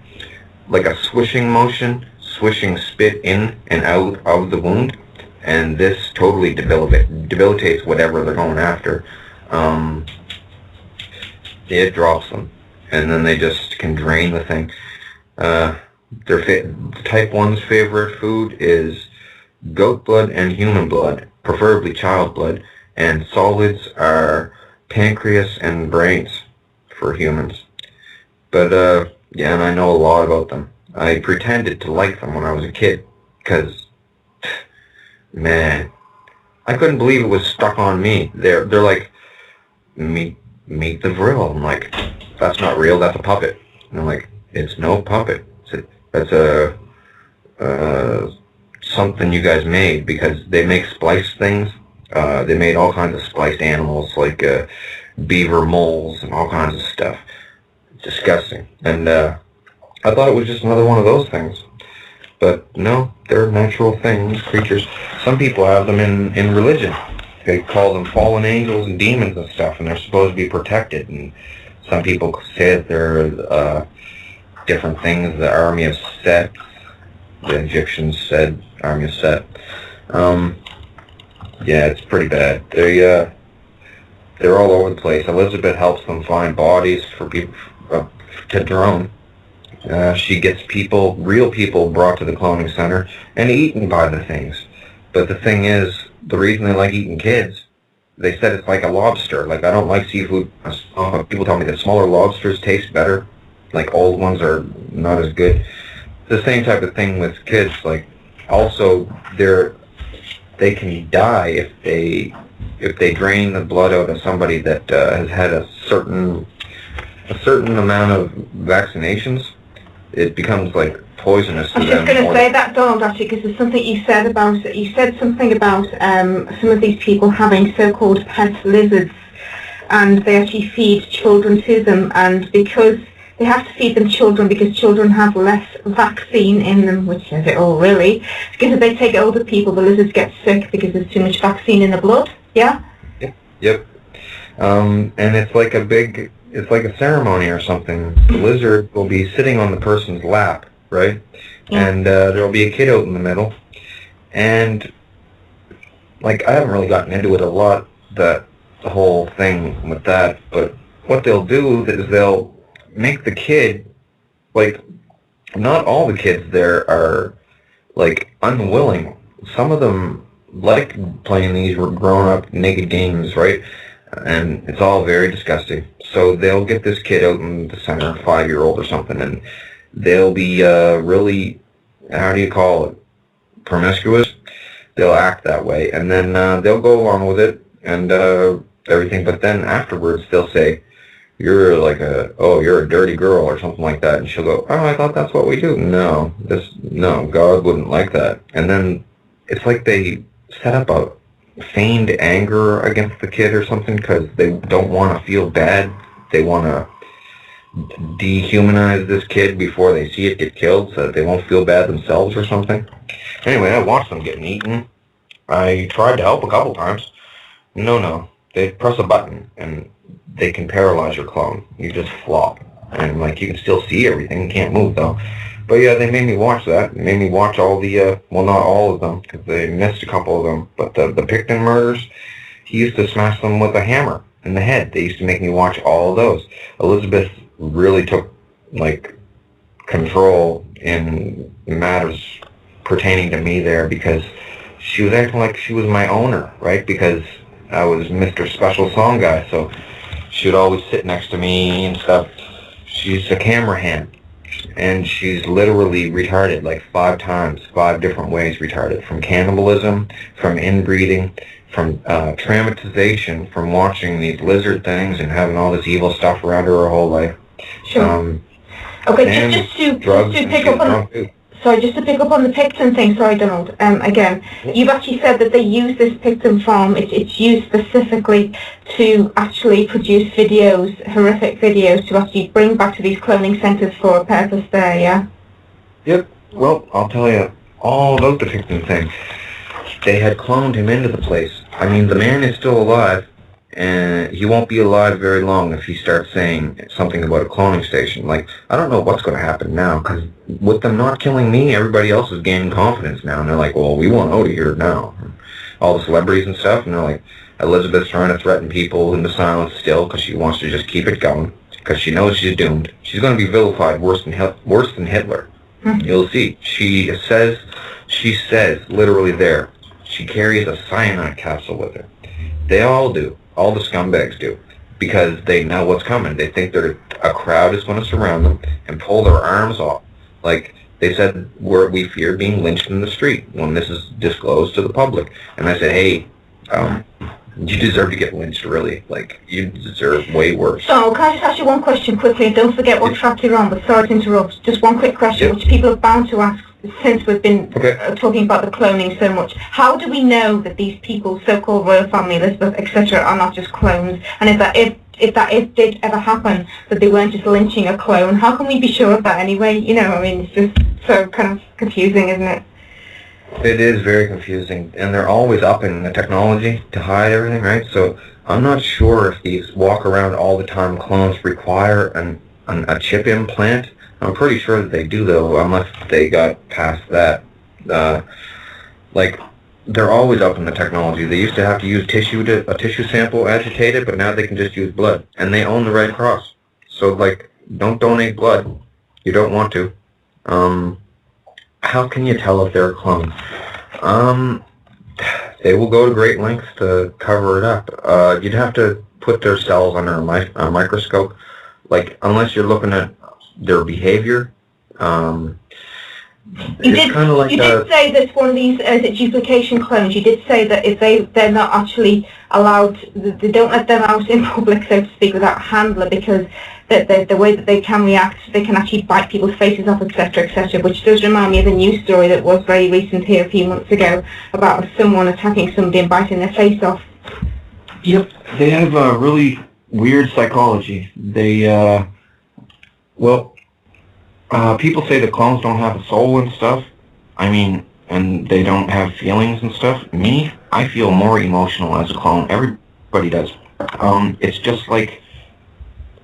swishing motion, swishing spit in and out of the wound. And this totally debilitates whatever they're going after. It drops them, and then they just can drain the thing. Type 1's favorite food is goat blood and human blood, preferably child blood, and solids are pancreas and brains for humans. But yeah, and I know a lot about them. I pretended to like them when I was a kid, because man, I couldn't believe it was stuck on me. They're like, meet the Vril. I'm like, that's not real, that's a puppet. And I'm like, it's no puppet. That's a something you guys made, because they make spliced things. They made all kinds of spliced animals, like beaver moles and all kinds of stuff. Disgusting. And I thought it was just another one of those things. But no, they're natural things, creatures. Some people have them in religion. They call them fallen angels and demons and stuff, and they're supposed to be protected. And some people say that they're different things. The army of Set, the Egyptians said, army of Set. Yeah, it's pretty bad. They're all over the place. Elizabeth helps them find bodies for people to drone. She gets real people brought to the cloning center and eaten by the things. But the thing is, the reason they like eating kids, they said it's like a lobster. Like, I don't like seafood. People tell me that smaller lobsters taste better. Like, old ones are not as good. The same type of thing with kids. Like, also, they can die if they drain the blood out of somebody that has had a certain amount of vaccinations. It becomes like poisonous to them. I was just going to say that, Donald, actually, because there's something you said about. You said something about some of these people having so-called pet lizards, and they actually feed children to them, and because they have to feed them children because children have less vaccine in them, which says it all really. Because if they take older people, the lizards get sick because there's too much vaccine in the blood. Yeah. Yep. And it's like a ceremony or something. The lizard will be sitting on the person's lap, right? Yeah. And there'll be a kid out in the middle. And, like, I haven't really gotten into it a lot, the whole thing with that, but what they'll do is they'll make the kid, like, not all the kids there are, like, unwilling. Some of them like playing these grown-up naked games, right? and it's all very disgusting. So they'll get this kid out in the center, 5-year-old or something, and they'll be really, how do you call it, promiscuous. They'll act that way, and then they'll go along with it and everything. But then afterwards, they'll say, "You're like you're a dirty girl" or something like that, and she'll go, "Oh, I thought that's what we do." No, God wouldn't like that. And then it's like they set up a feigned anger against the kid or something because they don't want to feel bad. They want to dehumanize this kid before they see it get killed so that they won't feel bad themselves or something. Anyway, I watched them getting eaten. I tried to help a couple times. No. They press a button and they can paralyze your clone. You just flop. And like you can still see everything. You can't move though. But yeah, they made me watch that. They made me watch all the, well, not all of them, because they missed a couple of them. But the Picton murders, he used to smash them with a hammer in the head. They used to make me watch all of those. Elizabeth really took, like, control in matters pertaining to me there, because she was acting like she was my owner, right? Because I was Mr. Special Song Guy, so she would always sit next to me and stuff. She's a camera hand. And she's literally retarded like 5 times, 5 different ways retarded. From cannibalism, from inbreeding, from traumatization, from watching these lizard things and having all this evil stuff around her whole life. Sure. Okay, just to pick up on... Sorry, just to pick up on the Picton thing, sorry Donald, again, you've actually said that they use this Picton farm, it's used specifically to actually produce videos, horrific videos, to actually bring back to these cloning centres for a purpose there, yeah? Yep, well, I'll tell you all about the Picton thing. They had cloned him into the place. I mean, the man is still alive, and he won't be alive very long if he starts saying something about a cloning station. Like, I don't know what's going to happen now, because with them not killing me, everybody else is gaining confidence now, and they're like, well, we want out of here now. All the celebrities and stuff, and they're like, Elizabeth's trying to threaten people into silence still, because she wants to just keep it going, because she knows she's doomed. She's going to be vilified worse than Hitler. You'll see. She says, literally there, she carries a cyanide capsule with her. They all do. All the scumbags do, because they know what's coming. They think a crowd is going to surround them and pull their arms off. Like they said, we fear being lynched in the street when this is disclosed to the public. And I said, hey, you deserve to get lynched, really. Like, you deserve way worse. So, can I just ask you one question quickly? And don't forget what track you're on, but sorry to interrupt. Just one quick question, which people are bound to ask since we've been talking about the cloning so much. How do we know that these people, so-called royal family, Elizabeth, etc., are not just clones? And if that did ever happen, that they weren't just lynching a clone, how can we be sure of that anyway? You know, I mean, it's just so kind of confusing, isn't it? It is very confusing, and they're always upping the technology to hide everything, right? So I'm not sure if these walk around all the time clones require a chip implant. I'm pretty sure that they do, though, unless they got past that. Like, they're always upping the technology. They used to have to use a tissue sample agitated, but now they can just use blood, and they own the Red Cross. So, like, don't donate blood. You don't want to. How can you tell if they're a clone? They will go to great lengths to cover it up. You'd have to put their cells under a microscope. Like, unless you're looking at their behavior. It's kind of like you did say that one of these duplication clones. You did say that if they're not actually allowed, they don't let them out in public, so to speak, without a handler, because the way that they can react, they can actually bite people's faces off, etc., etc., which does remind me of a news story that was very recent here a few months ago about someone attacking somebody and biting their face off. Yep, they have a really weird psychology. They, people say that clones don't have a soul and stuff. I mean, and they don't have feelings and stuff. Me, I feel more emotional as a clone. Everybody does. It's just like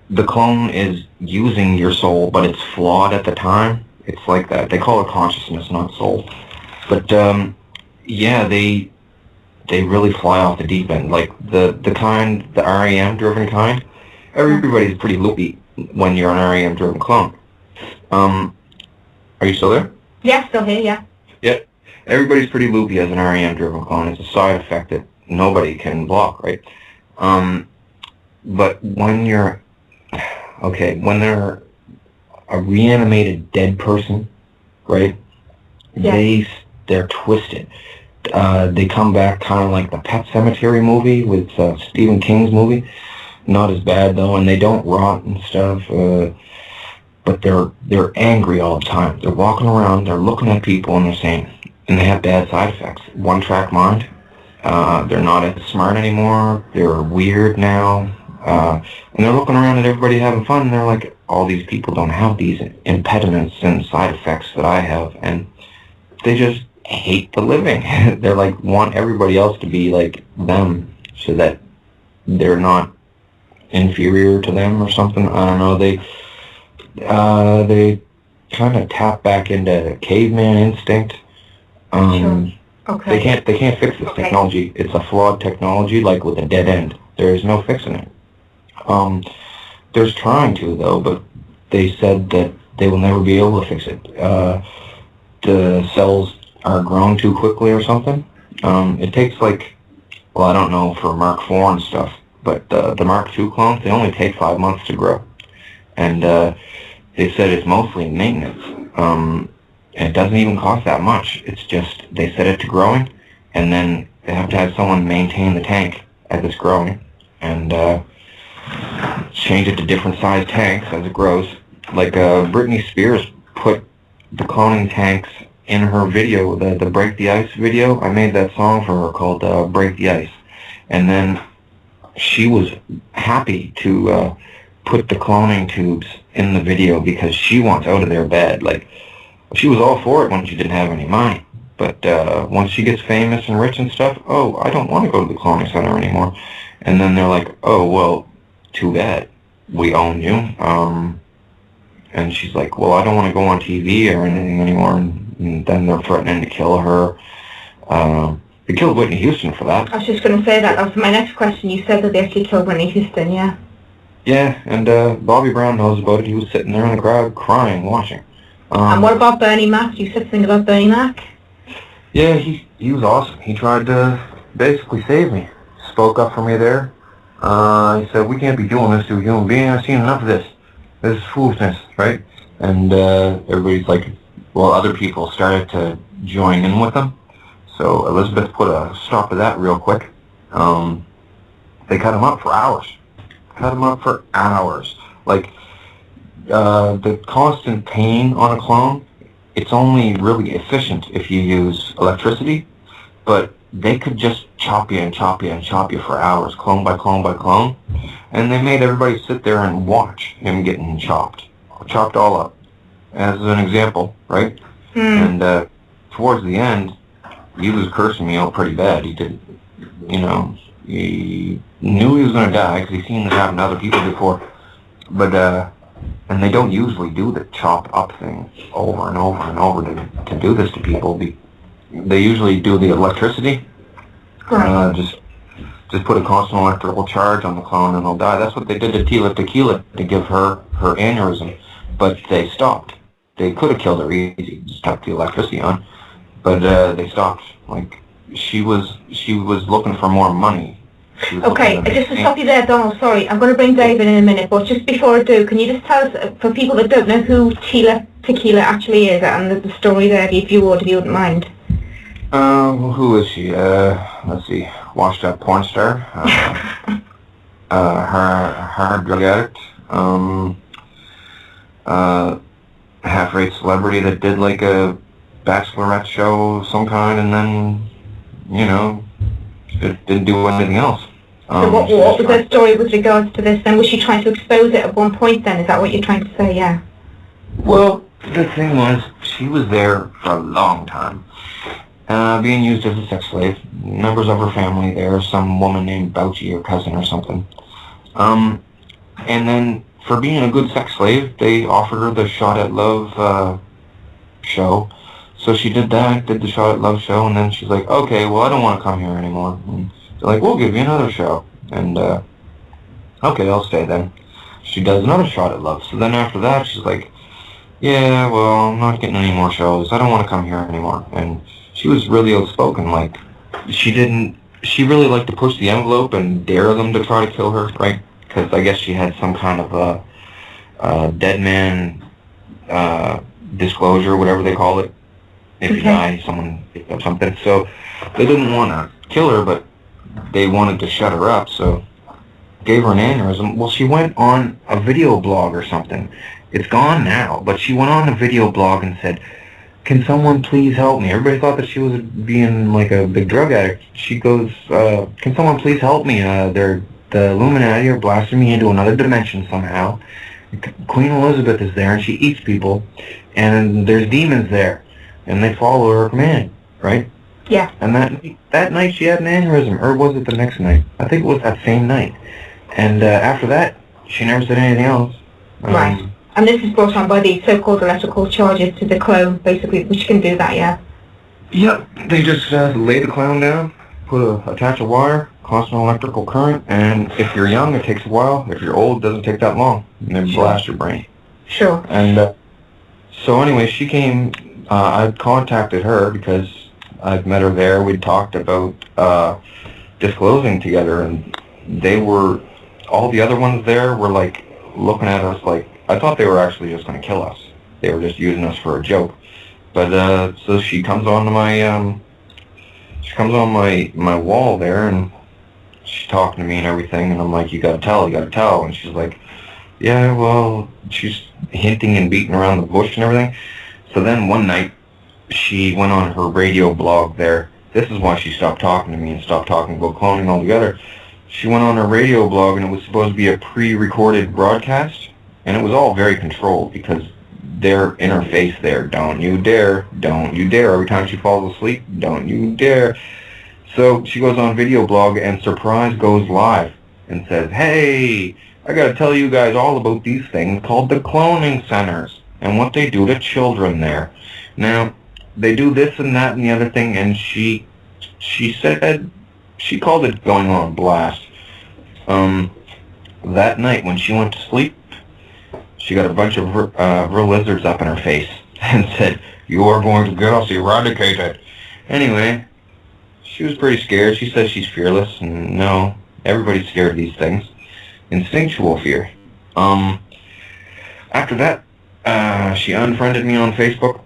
the clone is using your soul, but it's flawed at the time. It's like that. They call it consciousness, not soul. But, yeah, they really fly off the deep end. Like, the REM-driven kind, everybody's pretty loopy when you're an REM-driven clone. Are you still there? Yeah, still here, yeah. Yeah. Everybody's pretty loopy as an REM-driven clone. It's a side effect that nobody can block, right? But when you're, okay, when they're a reanimated dead person, right? Yeah. They're twisted. They come back kind of like the Pet Cemetery movie with Stephen King's movie. Not as bad though, and they don't rot and stuff. But they're angry all the time. They're walking around, they're looking at people, and they're saying, and they have bad side effects. One-track mind. They're not as smart anymore. They're weird now. And they're looking around at everybody having fun, and they're like, all these people don't have these impediments and side effects that I have, and they just hate the living. They're like, want everybody else to be like them, so that they're not inferior to them or something. I don't know. They kind of tap back into caveman instinct. Sure. Okay. They can't fix this technology. It's a flawed technology, like with a dead end. There is no fixing it. There's trying to though, but they said that they will never be able to fix it. The cells are grown too quickly or something. It takes like, well, I don't know for Mark IV and stuff, but the Mark II clones, they only take 5 months to grow. And they said it's mostly maintenance. It doesn't even cost that much. It's just they set it to growing, and then they have to have someone maintain the tank as it's growing, and change it to different size tanks as it grows. Like Britney Spears put the cloning tanks in her video, the Break the Ice video. I made that song for her called Break the Ice, and then she was happy to put the cloning tubes in the video because she wants out of their bed. Like, she was all for it when she didn't have any money, but once she gets famous and rich and stuff, oh, I don't want to go to the cloning center anymore. And then they're like, oh, well, too bad, we own you. And she's like, well, I don't want to go on TV or anything anymore. And then they're threatening to kill her. They killed Whitney Houston for that. I was just going to say that. That was my next question. You said that they actually killed Whitney Houston, yeah? Yeah, and Bobby Brown knows about it. He was sitting there in the crowd crying, watching. And what about Bernie Mac? You said something about Bernie Mac? Yeah, he was awesome. He tried to basically save me. Spoke up for me there. He said, we can't be doing this to a human being. I've seen enough of this. This is foolishness, right? And everybody's like, well, other people started to join in with them. So Elizabeth put a stop to that real quick. They cut him up for hours. Like, the constant pain on a clone, it's only really efficient if you use electricity, but they could just chop you and chop you and chop you for hours, clone by clone by clone, and they made everybody sit there and watch him getting chopped all up, as an example, right? And towards the end, he was cursing me out pretty bad. He did, you know, he knew he was going to die because he's seen this happen to other people before, but and they don't usually do the chop up thing over and over and over to do this to people. They usually do the electricity. Just put a constant electrical charge on the clone and they'll die. That's what they did to Tila Tequila to give her aneurysm, but they stopped. They could have killed her easy, just kept the electricity on, but they stopped. Like, she was looking for more money. Okay, just to stop you there, Donald, sorry, I'm going to bring David in a minute, but just before I do, can you just tell us, for people that don't know who Tila Tequila actually is, and the story there, if you wouldn't mind? Who is she? Let's see, washed up porn star, hard drug addict, half-rate celebrity that did like a bachelorette show of some kind, and then, you know, didn't do anything else. So what was her story with regards to this then? Was she trying to expose it at one point then? Is that what you're trying to say? Yeah. Well, the thing was, she was there for a long time, being used as a sex slave. Members of her family there, some woman named Bouchy, her cousin or something. And then, for being a good sex slave, they offered her the Shot at Love show. So she did that, did the Shot at Love show, and then she's like, okay, well, I don't want to come here anymore. And they're like, we'll give you another show. And, okay, I'll stay then. She does another Shot at Love. So then after that, she's like, yeah, well, I'm not getting any more shows. I don't want to come here anymore. And she was really outspoken. Like, she really liked to push the envelope and dare them to try to kill her, right? because I guess she had some kind of a dead man disclosure, whatever they call it. If you die, someone picked up something. So they didn't want to kill her, but they wanted to shut her up, so gave her an aneurysm. Well, she went on a video blog or something. It's gone now, but she went on a video blog and said, "Can someone please help me?" Everybody thought that she was being like a big drug addict. She goes, "Can someone please help me? The Illuminati are blasting me into another dimension somehow. Queen Elizabeth is there, and she eats people, and there's demons there, and they follow her command, right?" Yeah. And that night she had an aneurysm, or was it the next night? I think it was that same night. And after that, she never said anything else. Right. And this is brought on by the so-called electrical charges to the clone, basically, which can do that, yeah? Yep. They just lay the clown down, attach a wire, constant electrical current, and if you're young, it takes a while. If you're old, it doesn't take that long. And they blast your brain. Sure. And so anyway, she came, I'd contacted her because I'd met her there. We'd talked about disclosing together, and they were, all the other ones there were like looking at us like, I thought they were actually just going to kill us. They were just using us for a joke. But so she comes onto my my wall there, and she's talking to me and everything, and I'm like, you gotta tell, and she's like, yeah, well, she's hinting and beating around the bush and everything. So then one night she went on her radio blog there. This is why she stopped talking to me and stopped talking about cloning altogether. She went on her radio blog, and it was supposed to be a pre-recorded broadcast, and it was all very controlled because they're in her face there. Don't you dare, don't you dare. Every time she falls asleep, don't you dare. So she goes on video blog, and surprise goes live and says, hey, I got to tell you guys all about these things called the cloning centers and what they do to children there. Now, they do this and that and the other thing, and she said, she called it going on blast. That night when she went to sleep, she got a bunch of Vril lizards up in her face and said, you are going to get us eradicated. Anyway, she was pretty scared. She says she's fearless, and no, everybody's scared of these things. Instinctual fear. After that, she unfriended me on Facebook.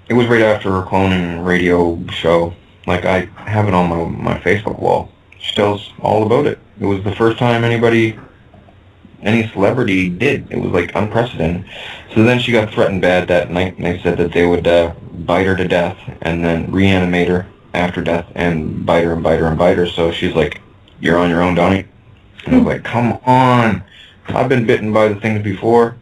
It was right after her cloning radio show. Like, I have it on my Facebook wall. She tells all about it. It was the first time any celebrity did. It was like unprecedented. So then she got threatened bad that night, and they said that they would bite her to death and then reanimate her after death and bite her and bite her and bite her. So she's like, you're on your own, Donnie. And I was like, come on. I've been bitten by the things before.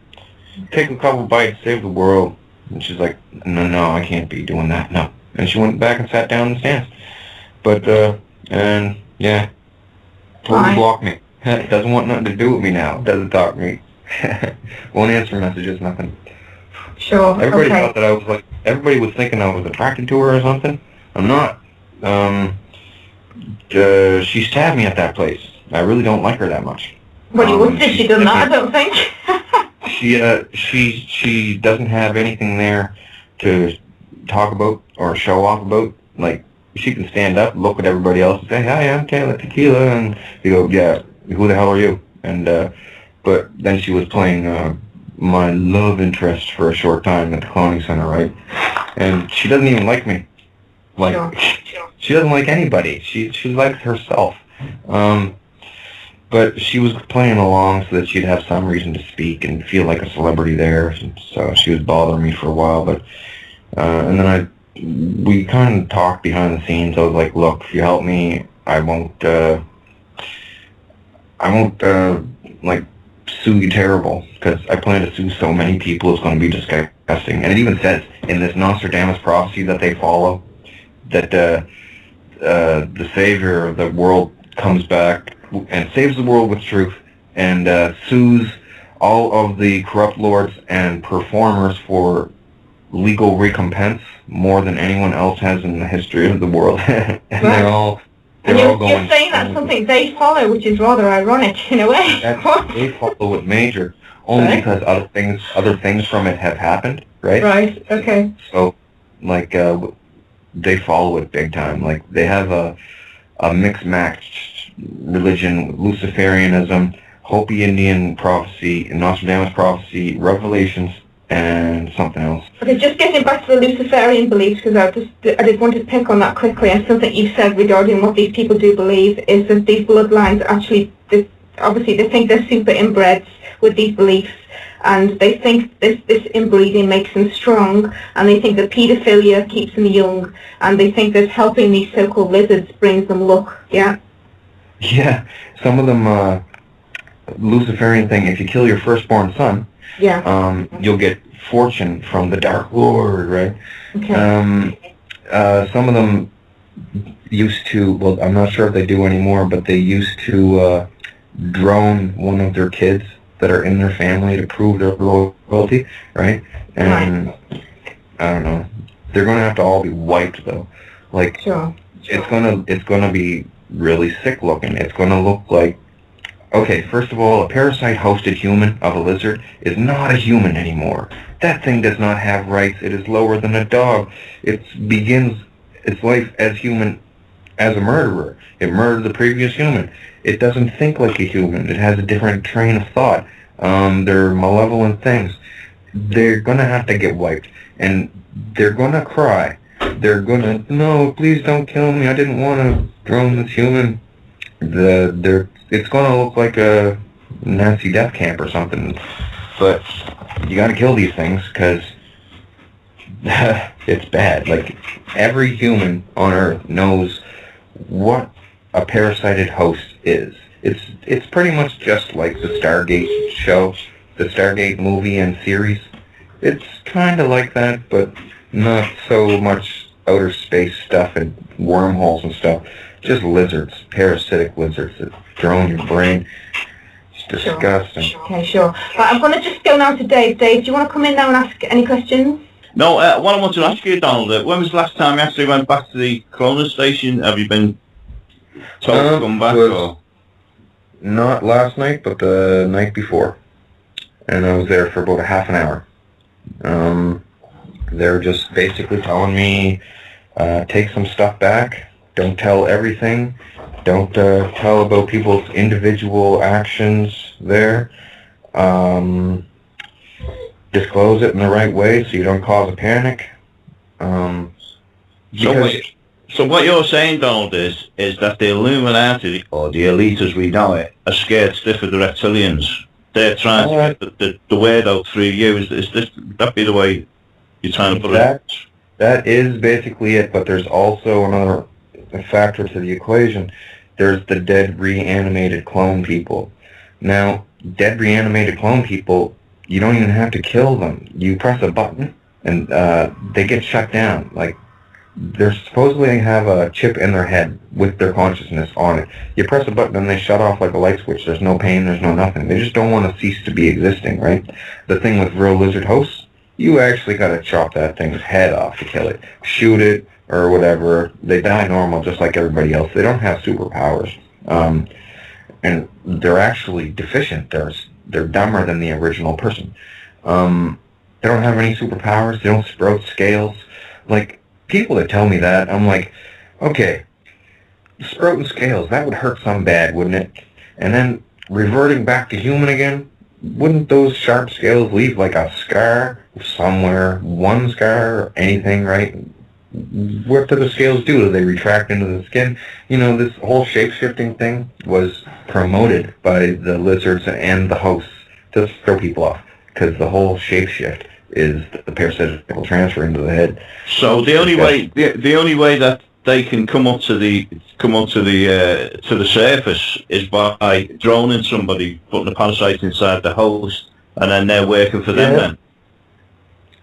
Take a couple bites, save the world. And she's like, no, I can't be doing that, no. And she went back and sat down in the stands. But, and, yeah, totally blocked me. Doesn't want nothing to do with me now. Doesn't talk to me. Won't answer messages, nothing. Sure, Everybody thought that I was like, everybody was thinking I was attracted to her or something. I'm not. She stabbed me at that place. I really don't like her that much. Well, you wouldn't if she done that, I don't think. She doesn't have anything there to talk about or show off about. Like, she can stand up, look at everybody else, and say, hi, I'm Taylor Tequila, and you go, yeah, who the hell are you? And but then she was playing my love interest for a short time at the cloning center, right? And she doesn't even like me. Like, she doesn't like anybody. She likes herself. But she was playing along so that she'd have some reason to speak and feel like a celebrity there. So she was bothering me for a while. But and then we kind of talked behind the scenes. I was like, look, if you help me, I won't like sue you terrible, because I plan to sue so many people it's going to be disgusting. And it even says in this Nostradamus prophecy that they follow that the savior of the world comes back and saves the world with truth and sues all of the corrupt lords and performers for legal recompense more than anyone else has in the history of the world. And right. they're all you're going... saying that's something they follow, which is rather ironic in a way. They follow it major, only because other things from it have happened, right? Right, okay. So, like, they follow it big time. Like, they have a mixed-matched religion, Luciferianism, Hopi Indian prophecy, Nostradamus prophecy, Revelations, and something else. Okay, just getting back to the Luciferian beliefs, because I did want to pick on that quickly, and something you said regarding what these people do believe is that these bloodlines actually, obviously they think they're super inbreds with these beliefs, and they think this inbreeding makes them strong, and they think that paedophilia keeps them young, and they think that helping these so-called lizards brings them luck, yeah? Yeah, some of them, Luciferian thing, if you kill your firstborn son, yeah, you'll get fortune from the Dark Lord, right? Okay. Some of them used to, well, I'm not sure if they do anymore, but they used to drone one of their kids that are in their family to prove their loyalty, right? And I don't know, they're going to have to all be wiped though. Like, Sure. it's gonna be really sick looking. It's gonna look like, okay, first of all, a parasite-hosted human of a lizard is not a human anymore. That thing does not have rights. It is lower than a dog. It begins its life as human as a murderer. It murdered the previous human. It doesn't think like a human. It has a different train of thought. They're malevolent things. They're gonna have to get wiped, and they're gonna cry. They're gonna, no, please don't kill me. I didn't want to drone this human. It's gonna look like a Nazi death camp or something. But you gotta kill these things because it's bad. Like, every human on Earth knows what a parasited host is. It's pretty much just like the Stargate show, the Stargate movie and series. It's kind of like that, but not so much outer space stuff and wormholes and stuff. Just lizards, parasitic lizards that drone your brain. It's disgusting. Sure. Okay, sure. Right, I'm going to just go now to Dave. Dave, do you want to come in now and ask any questions? No, what I want to ask you, Donald, when was the last time you actually went back to the cloner station? Have you been told to come back? Or? Not last night, but the night before. And I was there for about a half an hour. They were just basically telling me, take some stuff back, don't tell everything, don't tell about people's individual actions there, disclose it in the right way so you don't cause a panic. So what you're saying, Donald, is that the Illuminati, or the elite as we know it, are scared stiff of the reptilians. They're trying to get the word out through you. That be the way you're trying to put it? That is basically it, but there's also another factor to the equation. There's the dead reanimated clone people. Now, dead reanimated clone people, you don't even have to kill them. You press a button and they get shut down. Like, they supposedly have a chip in their head with their consciousness on it. You press a button and they shut off like a light switch. There's no pain, there's no nothing. They just don't want to cease to be existing, right? The thing with real lizard hosts, you actually got to chop that thing's head off to kill it. Shoot it or whatever. They die normal just like everybody else. They don't have superpowers. And they're actually deficient. They're dumber than the original person. They don't have any superpowers. They don't sprout scales. Like, people that tell me that, I'm like, okay, sprouting scales, that would hurt some bad, wouldn't it? And then reverting back to human again, wouldn't those sharp scales leave like a scar somewhere, one scar or anything, right? What do the scales do? Do they retract into the skin? You know, this whole shape-shifting thing was promoted by the lizards and the hosts to throw people off, because the whole shape-shift is the parasitical transfer into the head. So the only way that they can come up to the surface is by droning somebody, putting the parasite inside the host, and then they're working for them. Then.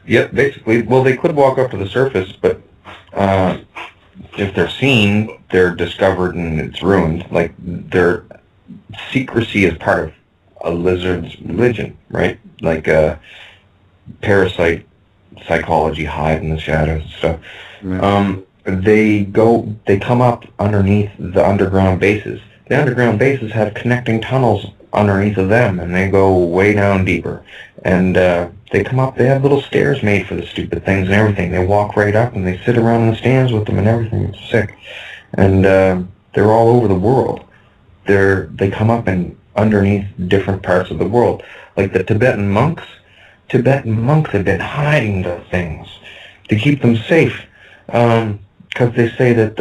Yep, basically. Well, they could walk up to the surface, but if they're seen, they're discovered and it's ruined. Like, their secrecy is part of a lizard's religion, right? Like parasite psychology, hide in the shadows and stuff. Mm-hmm. They come up underneath the underground bases. The underground bases have connecting tunnels underneath of them, and they go way down deeper. And they come up, they have little stairs made for the stupid things and everything. They walk right up and they sit around in the stands with them and everything. It's sick. And they're all over the world. They come up in underneath different parts of the world. Like the Tibetan monks have been hiding those things to keep them safe, because they say that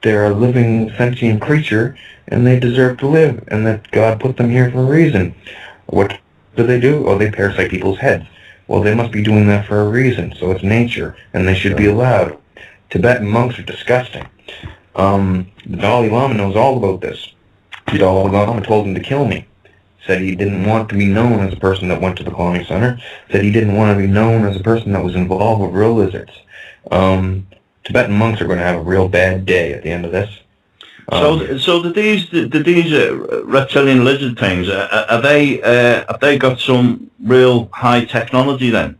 they're a living sentient creature and they deserve to live, and that God put them here for a reason. What do? Oh, they parasite people's heads. Well, they must be doing that for a reason, so it's nature, and they should be allowed. Tibetan monks are disgusting. The Dalai Lama knows all about this. The Dalai Lama told him to kill me. Said he didn't want to be known as a person that went to the cloning center. Said he didn't want to be known as a person that was involved with real lizards. Tibetan monks are going to have a real bad day at the end of this. So these reptilian lizard things, have they got some real high technology then?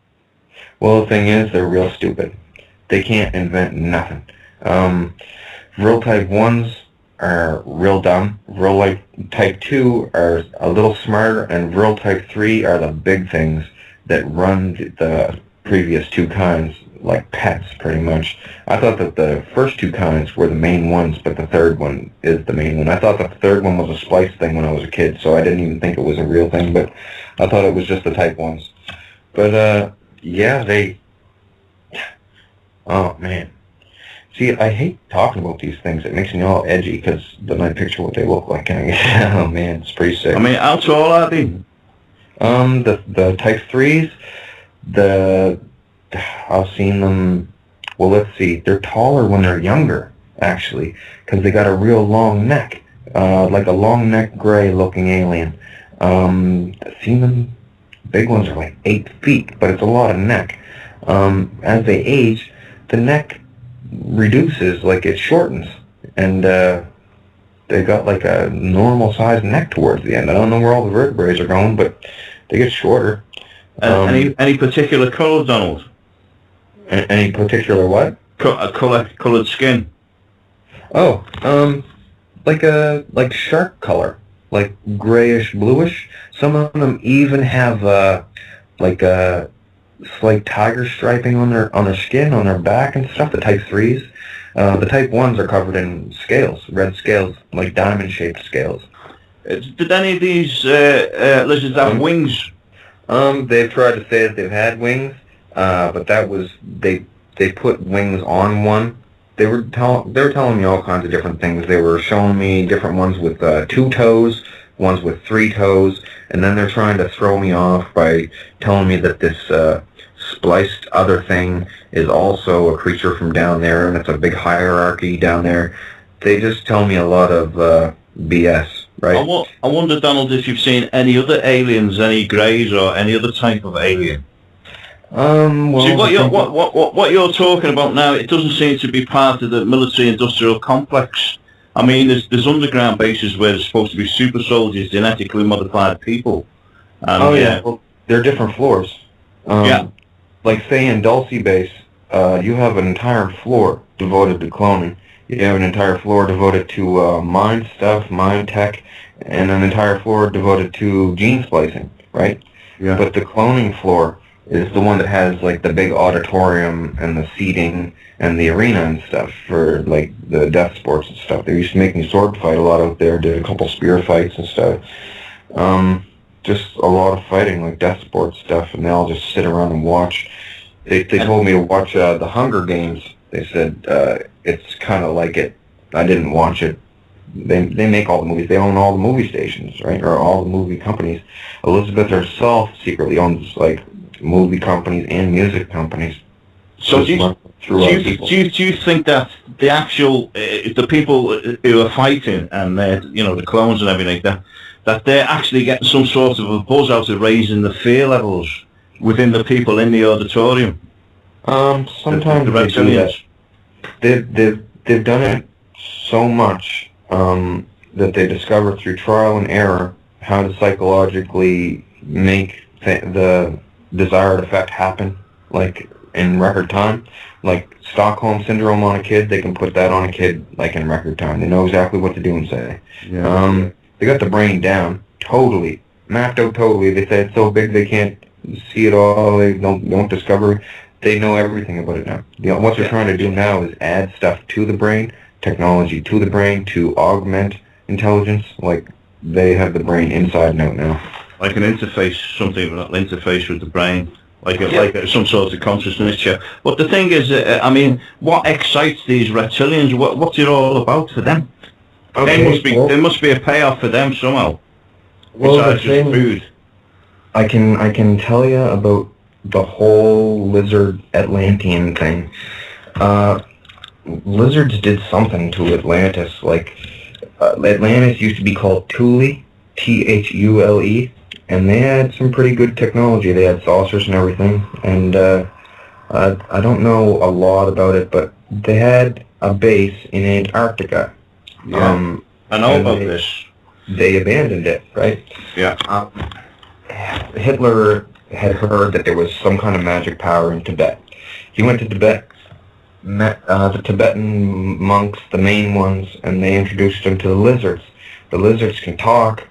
Well, the thing is, they're real stupid. They can't invent nothing. Vril type 1s are real dumb. Vril type 2 are a little smarter, and Vril type 3 are the big things that run the previous two kinds like pets, pretty much. I thought that the first two kinds were the main ones, but the third one is the main one. I thought that the third one was a splice thing when I was a kid, so I didn't even think it was a real thing, but I thought it was just the type 1s. But, yeah, oh, man. See, I hate talking about these things. It makes me all edgy, because then I picture what they look like, and I get, oh, man, it's pretty sick. I mean, how tall are they? The type 3s, I've seen them, well, let's see, they're taller when they're younger, actually, because they got a real long neck, like a long neck gray looking alien. I've seen them, big ones are like 8 feet, but it's a lot of neck. As they age, the neck reduces, like it shortens, and they got like a normal sized neck towards the end. I don't know where all the vertebrae are going, but they get shorter. Any particular colour, Donald? Any particular what? Coloured skin. Oh, like shark color, like grayish bluish. Some of them even have like a slight tiger striping on their skin, on their back and stuff. The type 3s, the type 1s are covered in scales, red scales, like diamond shaped scales. Did any of these lizards have wings? They've tried to say that they've had wings, but that was they put wings on one. They were telling me all kinds of different things. They were showing me different ones with 2 toes, ones with 3 toes, and then they're trying to throw me off by telling me that this spliced other thing is also a creature from down there, and it's a big hierarchy down there. They just tell me a lot of BS. Right. I wonder, Donald, if you've seen any other aliens, any greys or any other type of alien. Well, see, what you're talking about now, it doesn't seem to be part of the military-industrial complex. I mean, there's underground bases where there's supposed to be super soldiers, genetically modified people. And, yeah. Well, they're different floors. Yeah. Like, say, in Dulce Base, you have an entire floor devoted to cloning. You have an entire floor devoted to mind stuff, mind tech, and an entire floor devoted to gene splicing, right? Yeah. But the cloning floor is the one that has, like, the big auditorium and the seating and the arena and stuff for, like, the death sports and stuff. They used to make me sword fight a lot out there, did a couple spear fights and stuff. Just a lot of fighting, like death sports stuff, and they all just sit around and watch. They told me to watch The Hunger Games. They said it's kind of like it. I didn't watch it. They make all the movies. They own all the movie stations, right? Or all the movie companies. Elizabeth herself secretly owns, like, movie companies and music companies. So do you think that the actual the people who are fighting and the clones and everything that they're actually getting some sort of a buzz out of raising the fear levels within the people in the auditorium? Sometimes the they do that. They've done it so much that they discover through trial and error how to psychologically make the desired effect happen, like in record time. Like Stockholm Syndrome on a kid, they can put that on a kid like in record time. They know exactly what to do and say. Yeah. They got the brain down, totally, mapped out totally. They say it's so big they can't see it all, they don't discover. They know everything about it now. What they're trying to do now is add stuff to the brain, technology to the brain to augment intelligence, like They have the brain inside and out now. Like an interface, something that will interface with the brain, like some sort of consciousness chip. But the thing is, I mean, what excites these reptilians? What's it all about for them? Okay, There must be a payoff for them somehow. Well, Besides just food. I can tell you about the whole lizard Atlantean thing. Lizards did something to Atlantis. Like Atlantis used to be called Thule, Thule, and they had some pretty good technology. They had saucers and everything. And I don't know a lot about it, but they had a base in Antarctica. Yeah. I know about this. They abandoned it, right? Yeah. Hitler had heard that there was some kind of magic power in Tibet. He went to Tibet, met the Tibetan monks, the main ones, and they introduced him to the lizards. The lizards can talk,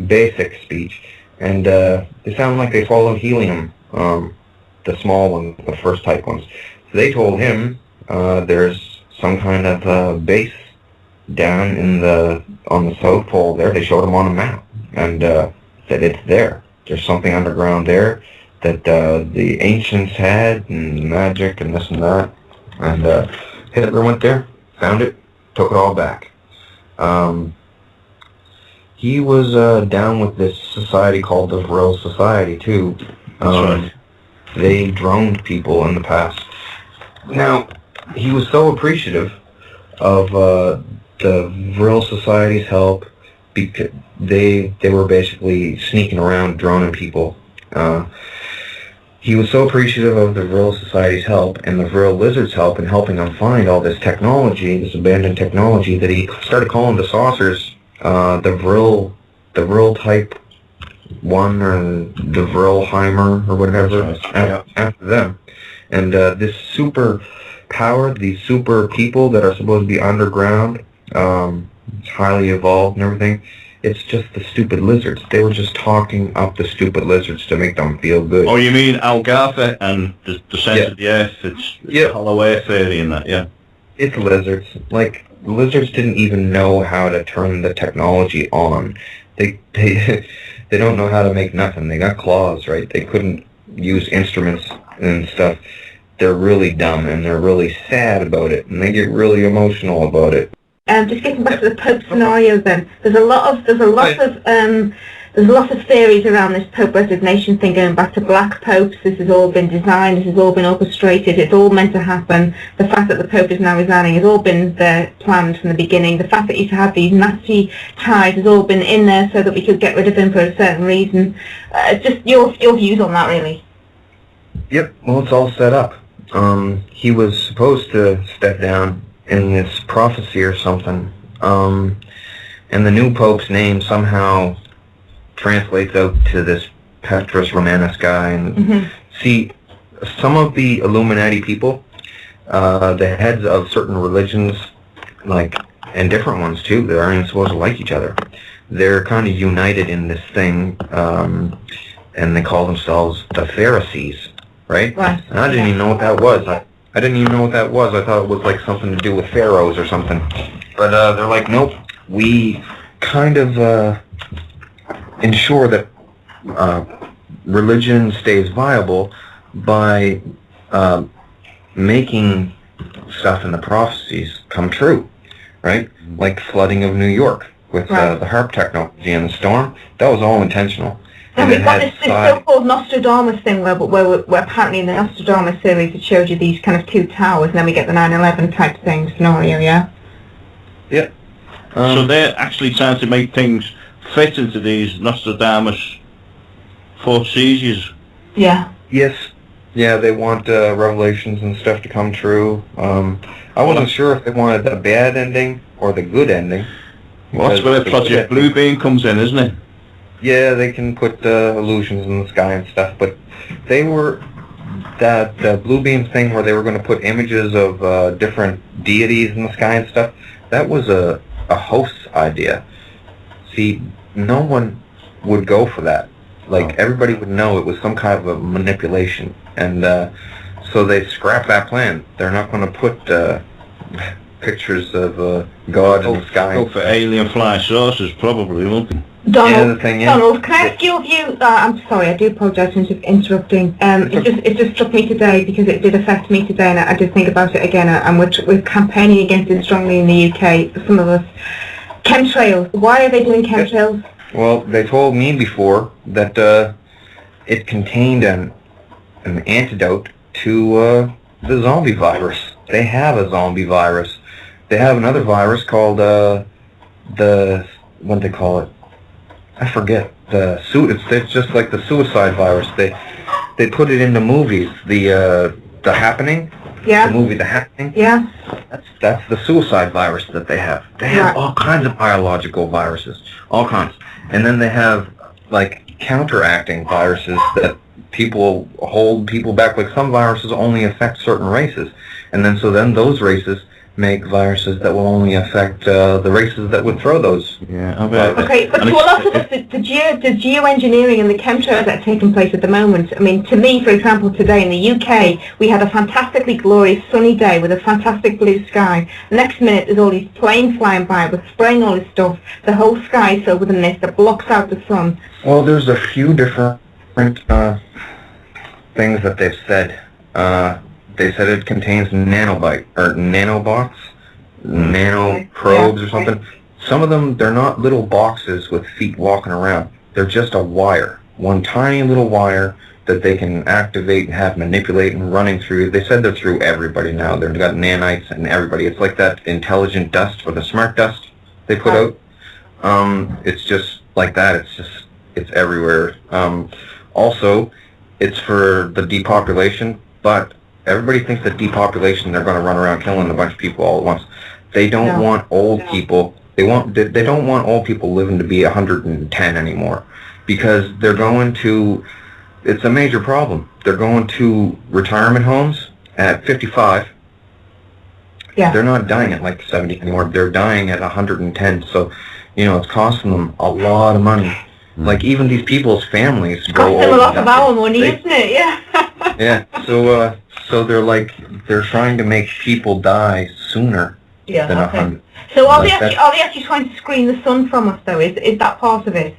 basic speech, and they sound like they swallow helium, the small ones, the first type ones. So they told him there's some kind of base down on the South Pole there. They showed him on a map, and that it's there. There's something underground there that the ancients had, and magic and this and that. And Hitler went there, found it, took it all back. He was down with this society called the Vril Society too. That's right. They droned people in the past. Now, he was so appreciative of the Vril Society's help, because they were basically sneaking around droning people. He was so appreciative of the Vril Society's help and the Vril Lizards' help in helping him find all this technology, this abandoned technology, that he started calling the saucers the Vril Type 1 or the Vrilheimer or whatever, after them. And this super power, these super people that are supposed to be underground, highly evolved and everything, it's just the stupid lizards. They were just talking up the stupid lizards to make them feel good. Oh, you mean Algarve and the sense of the earth? It's the hollow earth theory and that, yeah. It's lizards. Like, lizards didn't even know how to turn the technology on. They don't know how to make nothing. They got claws, right? They couldn't use instruments and stuff. They're really dumb and they're really sad about it, and they get really emotional about it. Just getting back to the Pope scenario, then there's a lot of theories around this Pope resignation thing, going back to black popes. This has all been designed. This has all been orchestrated. It's all meant to happen. The fact that the Pope is now resigning has all been there, planned from the beginning. The fact that he's had these Nazi ties has all been in there so that we could get rid of him for a certain reason. Just your views on that, really. Yep. Well, it's all set up. He was supposed to step down in this prophecy or something, and the new Pope's name somehow translates out to this Petrus Romanus guy. And see, some of the Illuminati people, the heads of certain religions, like, and different ones too, that aren't even supposed to like each other, they're kind of united in this thing, and they call themselves the Pharisees, right? And I didn't even know what that was. I didn't even know what that was. I thought it was like something to do with pharaohs or something. But they're like, nope, we kind of ensure that religion stays viable by making stuff in the prophecies come true, right? Like flooding of New York with the HARP technology and the storm. That was all intentional. And we've got this so-called Nostradamus thing where apparently in the Nostradamus series it showed you these kind of two towers, and then we get the 9/11 type thing scenario, yeah? Yeah. So they're actually trying to make things fit into these Nostradamus foresees. Yeah. Yes. Yeah, they want revelations and stuff to come true. I wasn't sure if they wanted the bad ending or the good ending. Well, that's where Project Bluebeam comes in, isn't it? Yeah, they can put illusions in the sky and stuff, but they were that Bluebeam thing where they were going to put images of different deities in the sky and stuff. That was a host's idea. See, no one would go for that. Like, everybody would know it was some kind of a manipulation, and so they scrapped that plan. They're not going to put pictures of God in the sky. Go for alien flying saucers, probably, won't they? Donald, the thing is, Donald, can I ask your view? I'm sorry, I do apologise for interrupting. It just struck me today because it did affect me today, and I did think about it again. And we're campaigning against it strongly in the UK. Some of us. Chemtrails. Why are they doing chemtrails? Well, they told me before that it contained an antidote to the zombie virus. They have a zombie virus. They have another virus called what do they call it? I forget. It's just like the suicide virus. They put it into movies. The Happening. Yeah. The movie The Happening. Yeah. That's the suicide virus that they have. They have all kinds of biological viruses, all kinds. And then they have like counteracting viruses that hold people back. Like some viruses only affect certain races, and then those races make viruses that will only affect the races that would throw those. Yeah. Okay, but to a lot of us, the geoengineering and the chemtrails that are taking place at the moment, I mean, to me, for example, today in the UK, we had a fantastically glorious sunny day with a fantastic blue sky. The next minute, there's all these planes flying by with spraying all this stuff. The whole sky is filled with a mist that blocks out the sun. Well, there's a few different things that they've said. They said it contains nanobots, nanoprobes or something. Some of them, they're not little boxes with feet walking around. They're just a wire, one tiny little wire that they can activate and have manipulate and running through. They said they're through everybody now. They've got nanites and everybody. It's like that intelligent dust or the smart dust they put out. It's just like that. It's everywhere. Also, it's for the depopulation, but everybody thinks that depopulation, they're going to run around killing a bunch of people all at once. They don't want old people. They don't want old people living to be 110 anymore, because they're going to. It's a major problem. They're going to retirement homes at 55. Yeah. They're not dying at like 70 anymore. They're dying at 110. So, it's costing them a lot of money. Like even these people's families grow old. Cost them a lot of our money, isn't it? Yeah. Yeah. So they're trying to make people die sooner than 100. So are they actually trying to screen the sun from us though? Is that part of it?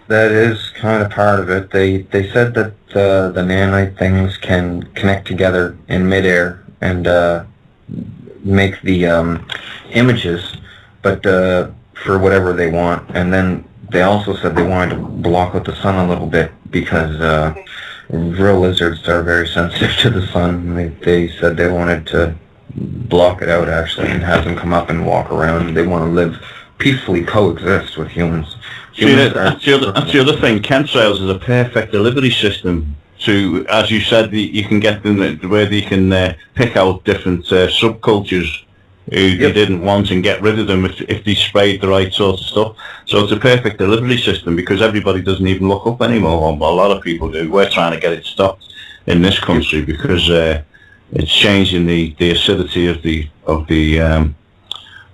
That is kind of part of it. They said that the nanite things can connect together in midair and make the images, but for whatever they want. And then they also said they wanted to block out the sun a little bit because Vril lizards are very sensitive to the sun. They said they wanted to block it out actually and have them come up and walk around. They want to live peacefully, coexist with humans. That's the other thing. Chemtrails is a perfect delivery system to, as you said, you can get them where they can pick out different subcultures who they didn't want and get rid of them if they sprayed the right sort of stuff. So it's a perfect delivery system because everybody doesn't even look up anymore. A lot of people do. We're trying to get it stopped in this country because it's changing the acidity of the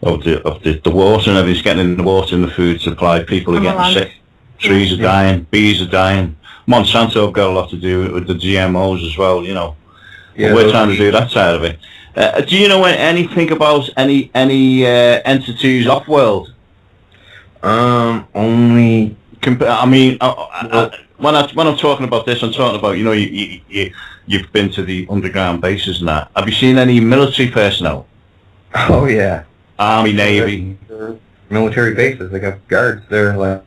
water and everything's getting in the water and the food supply. People are getting sick. Trees are dying. Bees are dying. Monsanto have got a lot to do with the GMOs as well, Yeah, we're trying to do that side of it. Do you know anything about any entities off-world? Only. I mean, when I'm talking about this, I'm talking about you've been to the underground bases and that. Have you seen any military personnel? Oh yeah. Army, Navy. Military bases. They got guards there,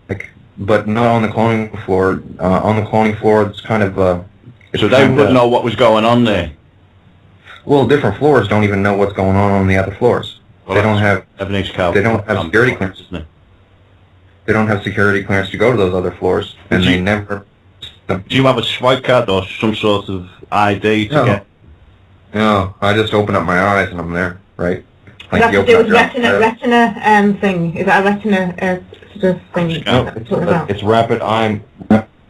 but not on the cloning floor. On the cloning floor, it's kind of. So they wouldn't know what was going on there. Well, different floors don't even know what's going on the other floors. Well, they don't have. Everything's They don't have security clearance. They don't have security clearance to go to those other floors, and they never. Do you have a swipe card or some sort of ID to get? No, I just open up my eyes and I'm there, right? Like you have to do with retina thing. Is that a retina sort of thing? No, it's rapid eye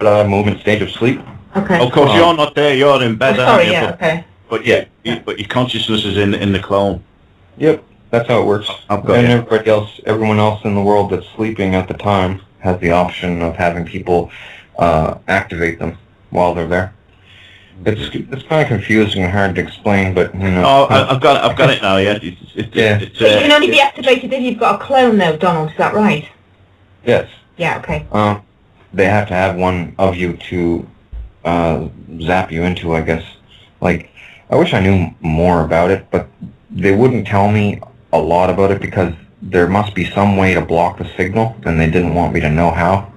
movement stage of sleep. Okay. Of course, you're not there. You're in bed. Sorry, okay. But but your consciousness is in the clone. Yep, that's how it works. Everyone else in the world that's sleeping at the time has the option of having people activate them while they're there. It's kind of confusing and hard to explain, but you know. Oh, I've got it now. Yeah. So you can only be activated if you've got a clone, though, Donald. Is that right? Yes. Yeah. Okay. They have to have one of you to zap you into, I guess. Like, I wish I knew more about it, but they wouldn't tell me a lot about it because there must be some way to block the signal, and they didn't want me to know how.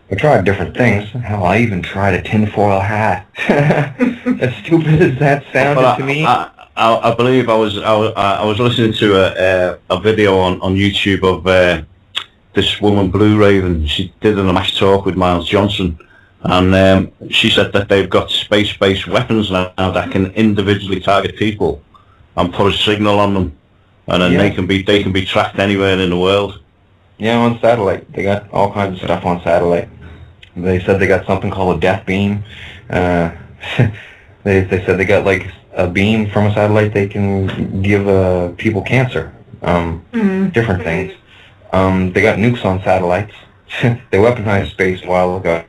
I tried different things. Hell, I even tried a tinfoil hat. As stupid as that sounded to me. I believe I was listening to a video on YouTube of this woman, Blue Raven. She did an Mash Talk with Miles Johnson, and she said that they've got space-based weapons now that can individually target people and put a signal on them, and then they can be tracked anywhere in the world. Yeah, on satellite. They got all kinds of stuff on satellite. They said they got something called a death beam. They said they got like a beam from a satellite they can give people cancer. Different things. They got nukes on satellites. They weaponized space a while ago.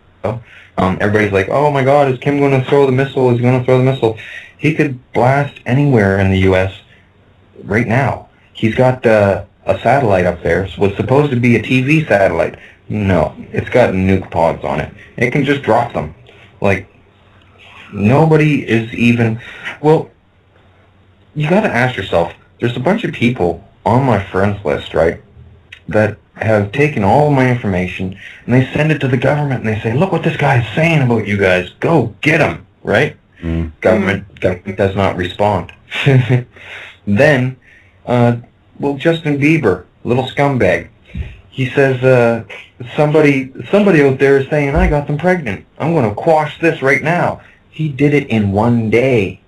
Everybody's like, oh my god, is Kim going to throw the missile? Is he going to throw the missile? He could blast anywhere in the U.S. right now. He's got a satellite up there. It was supposed to be a TV satellite. No, it's got nuke pods on it. It can just drop them. Like, nobody is even... Well, you got to ask yourself, there's a bunch of people on my friends list, right, that have taken all of my information and they send it to the government and they say, look what this guy's saying about you guys. Go get him, right? Government does not respond. Then, well, Justin Bieber, little scumbag, he says, somebody out there is saying, I got them pregnant. I'm going to quash this right now. He did it in one day.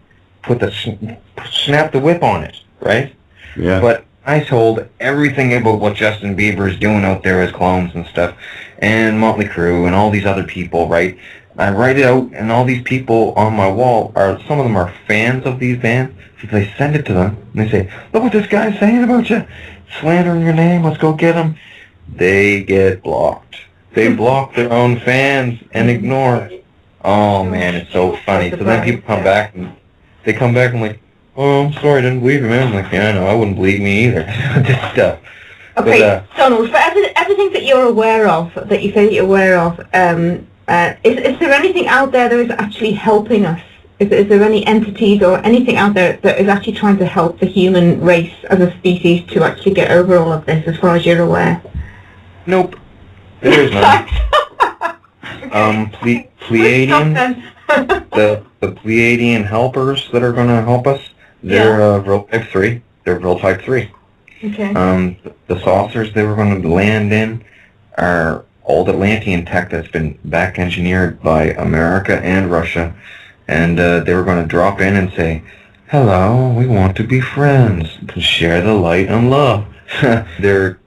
Snap the whip on it, right? Yeah. But I told everything about what Justin Bieber is doing out there as clones and stuff, and Motley Crue and all these other people, right? I write it out, and all these people on my wall some of them are fans of these bands. So they send it to them, and they say, look what this guy's saying about you. Slandering your name, let's go get him. They get blocked. They block their own fans and ignore it. Oh man, it's so funny. So then people come back and they come back and like, oh, I'm sorry, I didn't believe you, man. I'm like, yeah, I know, I wouldn't believe me either. This stuff. Okay, but, Donald, for everything that you're aware of, that you say that you're aware of, is there anything out there that is actually helping us? Is there any entities or anything out there that is actually trying to help the human race as a species to actually get over all of this, as far as you're aware? Nope. There is none. Pleiadian, the Pleiadian helpers that are going to help us, they're Vril Type 3. They're Vril Type 3. Okay. The saucers they were going to land in are old Atlantean tech that's been back engineered by America and Russia, and they were going to drop in and say, hello, we want to be friends, to share the light and love. They're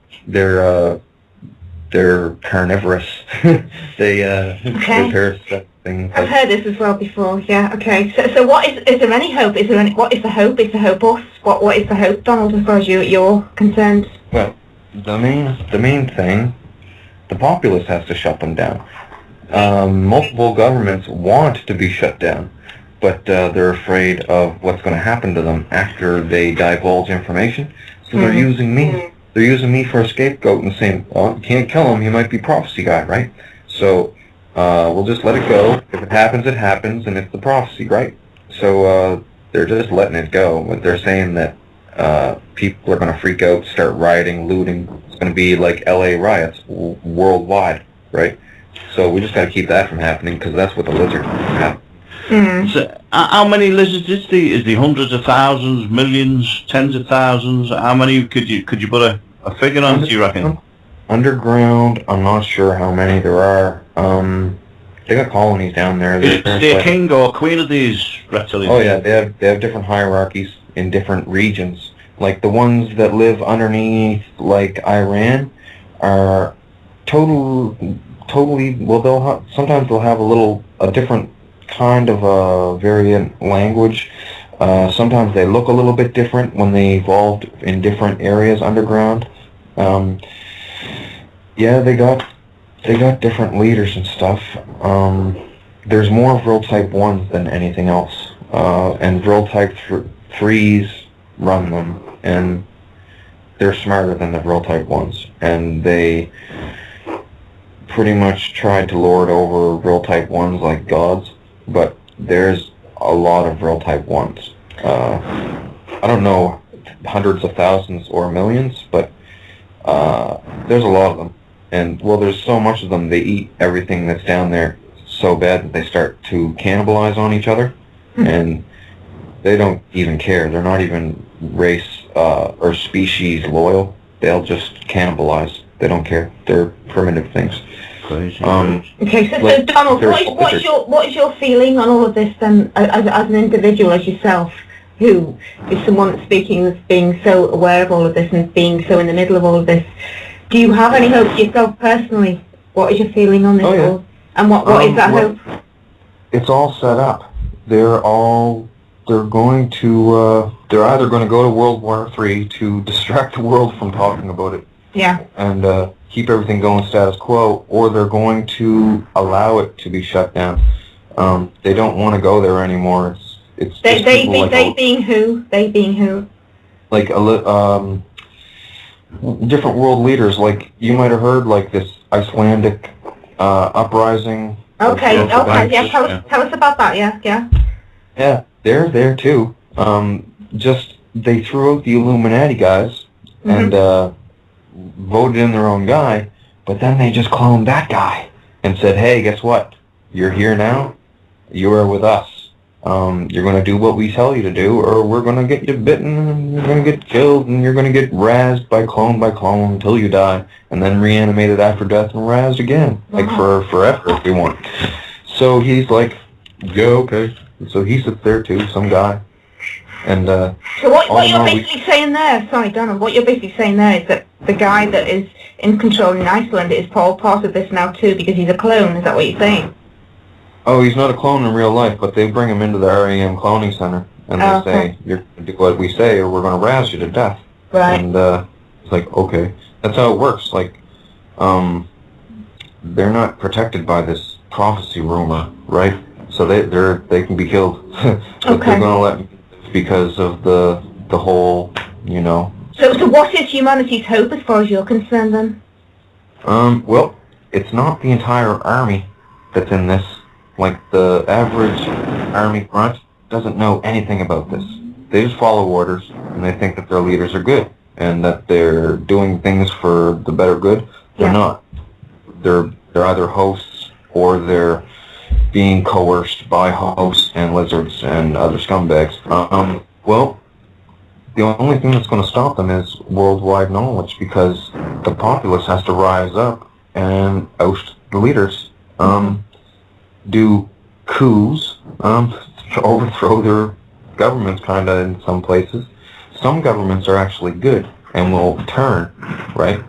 carnivorous. They're parasitic things. I've heard this as well before. Yeah. Okay. So what is there any hope? What is the hope? Is the hope us? What is the hope, Donald, as far as you're concerned? Well, the main thing, the populace has to shut them down. Multiple governments want to be shut down, but they're afraid of what's going to happen to them after they divulge information. So they're using me. They're using me for a scapegoat and saying, well, you can't kill him, he might be prophecy guy, right? So we'll just let it go. If it happens, it happens, and it's the prophecy, right? So they're just letting it go. But they're saying that people are going to freak out, start rioting, looting. It's going to be like LA riots worldwide, right? So we just got to keep that from happening, because that's what the lizards have. So, how many lizards is the hundreds of thousands, millions, tens of thousands? How many could you put a figure on, do you reckon? Underground, I'm not sure how many there are. They got colonies down there. Is there a king or queen of these reptilians? Oh yeah, they have different hierarchies in different regions. Like the ones that live underneath, like Iran, are totally. Well, sometimes they'll have a different kind of a variant language. Sometimes they look a little bit different when they evolved in different areas underground. Yeah, they got different leaders and stuff. there's more Vril Type 1s than anything else. And Vril Type 3s run them, and they're smarter than the Vril Type 1s. And they pretty much tried to lord over Vril Type 1s like gods, but there's a lot of Vril Type 1s. I don't know hundreds of thousands or millions, but there's a lot of them. And, well, there's so much of them, they eat everything that's down there so bad that they start to cannibalize on each other. And they don't even care. They're not even race or species loyal. They'll just cannibalize. They don't care. They're primitive things. Okay, so Donald, what is your feeling on all of this then, as an individual, as yourself, who is someone that's speaking, that's being so aware of all of this and being so in the middle of all of this? Do you have any hope yourself personally? What is your feeling on this all? And what is that hope? It's all set up. They're going to, they're either going to go to World War III to distract the world from talking about it. Yeah. And keep everything going status quo, or they're going to allow it to be shut down. They don't want to go there anymore. It's they being who? They being who? Like different world leaders. Like you might have heard, like this Icelandic uprising. Okay. Yeah. Tell us about that. Yeah. Yeah, they're there too. Just they threw out the Illuminati guys and voted in their own guy, but then they just cloned that guy and said, "Hey, guess what? You're here now. You are with us. You're going to do what we tell you to do, or we're going to get you bitten, and you're going to get killed, and you're going to get razzed by clone until you die, and then reanimated after death and razzed again, like for forever if you want." So he's like, "Yeah, okay." So he sits there too, some guy. And so what you're basically saying there, sorry Donald, what you're basically saying there is that the guy that is in control in Iceland is part of this now too, because he's a clone. Is that what you're saying? Oh, he's not a clone in real life, but they bring him into the REM cloning center, and they say, "You're going to do what we say, or we're going to razz you to death." Right. And it's like, okay, that's how it works. Like, they're not protected by this prophecy rumor, right? So they can be killed, but they're going to let me because of the whole, you know. So what is humanity's hope as far as you're concerned then? Well, it's not the entire army that's in this. Like, the average army grunt doesn't know anything about this. They just follow orders, and they think that their leaders are good, and that they're doing things for the better good. They're not. They're either hosts, or they're being coerced by hosts and lizards and other scumbags. Well, the only thing that's going to stop them is worldwide knowledge, because the populace has to rise up and oust the leaders. Do coups, to overthrow their governments, kind of, in some places. Some governments are actually good and will turn, right?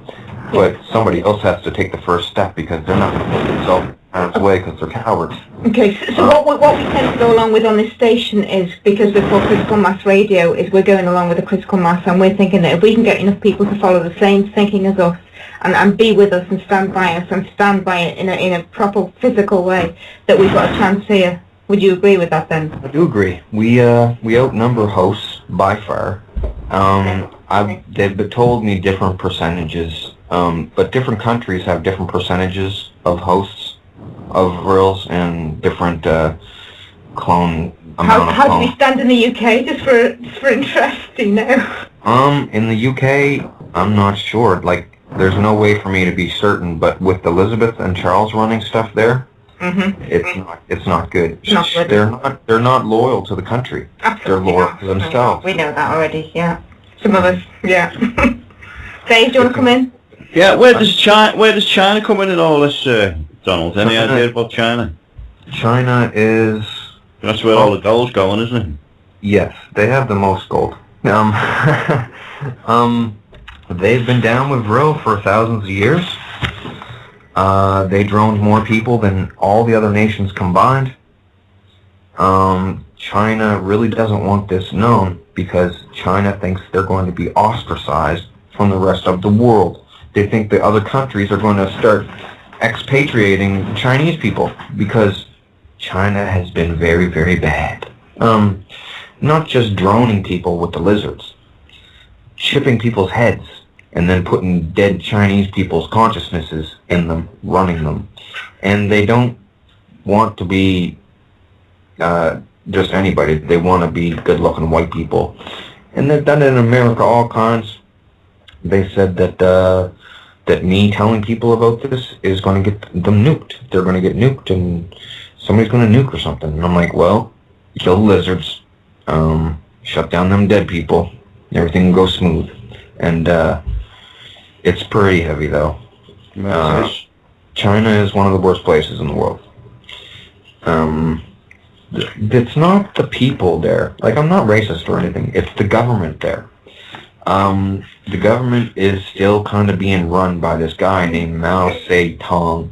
But somebody else has to take the first step, because they're not going to put themselves out of the way because they're cowards. Okay, so what we tend to go along with on this station is, because we're called Critical Mass Radio, is we're going along with the critical mass, and we're thinking that if we can get enough people to follow the same thinking as us, and be with us and stand by us and stand by it in a proper physical way, that we've got a chance here. Would you agree with that then? I do agree. We outnumber hosts by far. They've told me different percentages, but different countries have different percentages of hosts, of Vrils, and different clone amount of How do we stand in the UK, just for interest, do you know? In the UK, I'm not sure. Like, there's no way for me to be certain, but with Elizabeth and Charles running stuff there, it's not good. Not good. They're not loyal to the country. Absolutely. They're loyal to themselves. We know that already. Yeah. Some of us. Yeah. Dave, do you want to come in? Yeah. Where does China come in all this, Donald? Any idea about China? China is. That's where all the gold's going, isn't it? Yes, they have the most gold. They've been down with Vril for thousands of years. They droned more people than all the other nations combined. China really doesn't want this known, because China thinks they're going to be ostracized from the rest of the world. They think the other countries are going to start expatriating Chinese people, because China has been very, very bad. Not just droning people with the lizards, chipping people's heads, and then putting dead Chinese people's consciousnesses in them, running them. And they don't want to be just anybody. They want to be good-looking white people. And they've done it in America all kinds. They said that that me telling people about this is going to get them nuked. They're going to get nuked, and somebody's going to nuke or something. And I'm like, well, kill the lizards, shut down them dead people, everything will go smooth. And it's pretty heavy, though. China is one of the worst places in the world. It's not the people there. Like, I'm not racist or anything. It's the government there. The government is still kind of being run by this guy named Mao Zedong.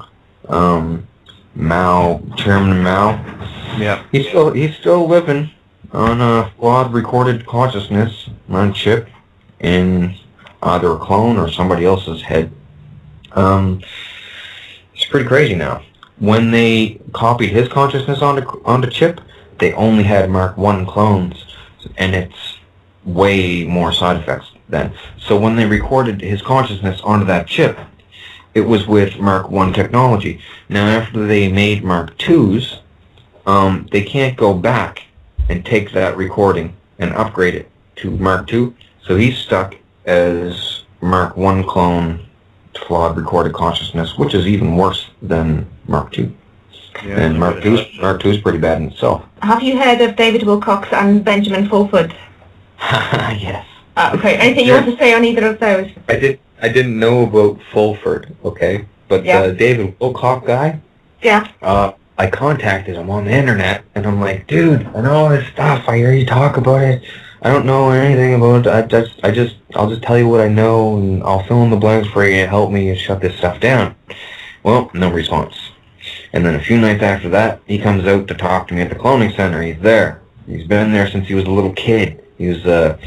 Chairman Mao. Yeah. He's still living on a flawed recorded consciousness on chip in either a clone or somebody else's head. It's pretty crazy now. When they copied his consciousness onto chip, they only had Mark 1 clones, and it's way more side effects then. So when they recorded his consciousness onto that chip, it was with Mark 1 technology. Now after they made Mark 2s, they can't go back and take that recording and upgrade it to Mark 2, so he's stuck as Mark 1 clone, flawed recorded consciousness, which is even worse than Mark 2. Yeah, and Mark 2 is pretty bad in itself. Have you heard of David Wilcox and Benjamin Fulford? Yes. Okay. Anything you want to say on either of those? I didn't know about Fulford, okay? But David Wilcox guy? Yeah. I contacted him on the internet, and I'm like, dude, I know all this stuff. I hear you talk about it. I don't know anything about it. I'll just tell you what I know, and I'll fill in the blanks for you and help me shut this stuff down. Well, no response. And then a few nights after that, he comes out to talk to me at the cloning center. He's there. He's been there since he was a little kid. He was a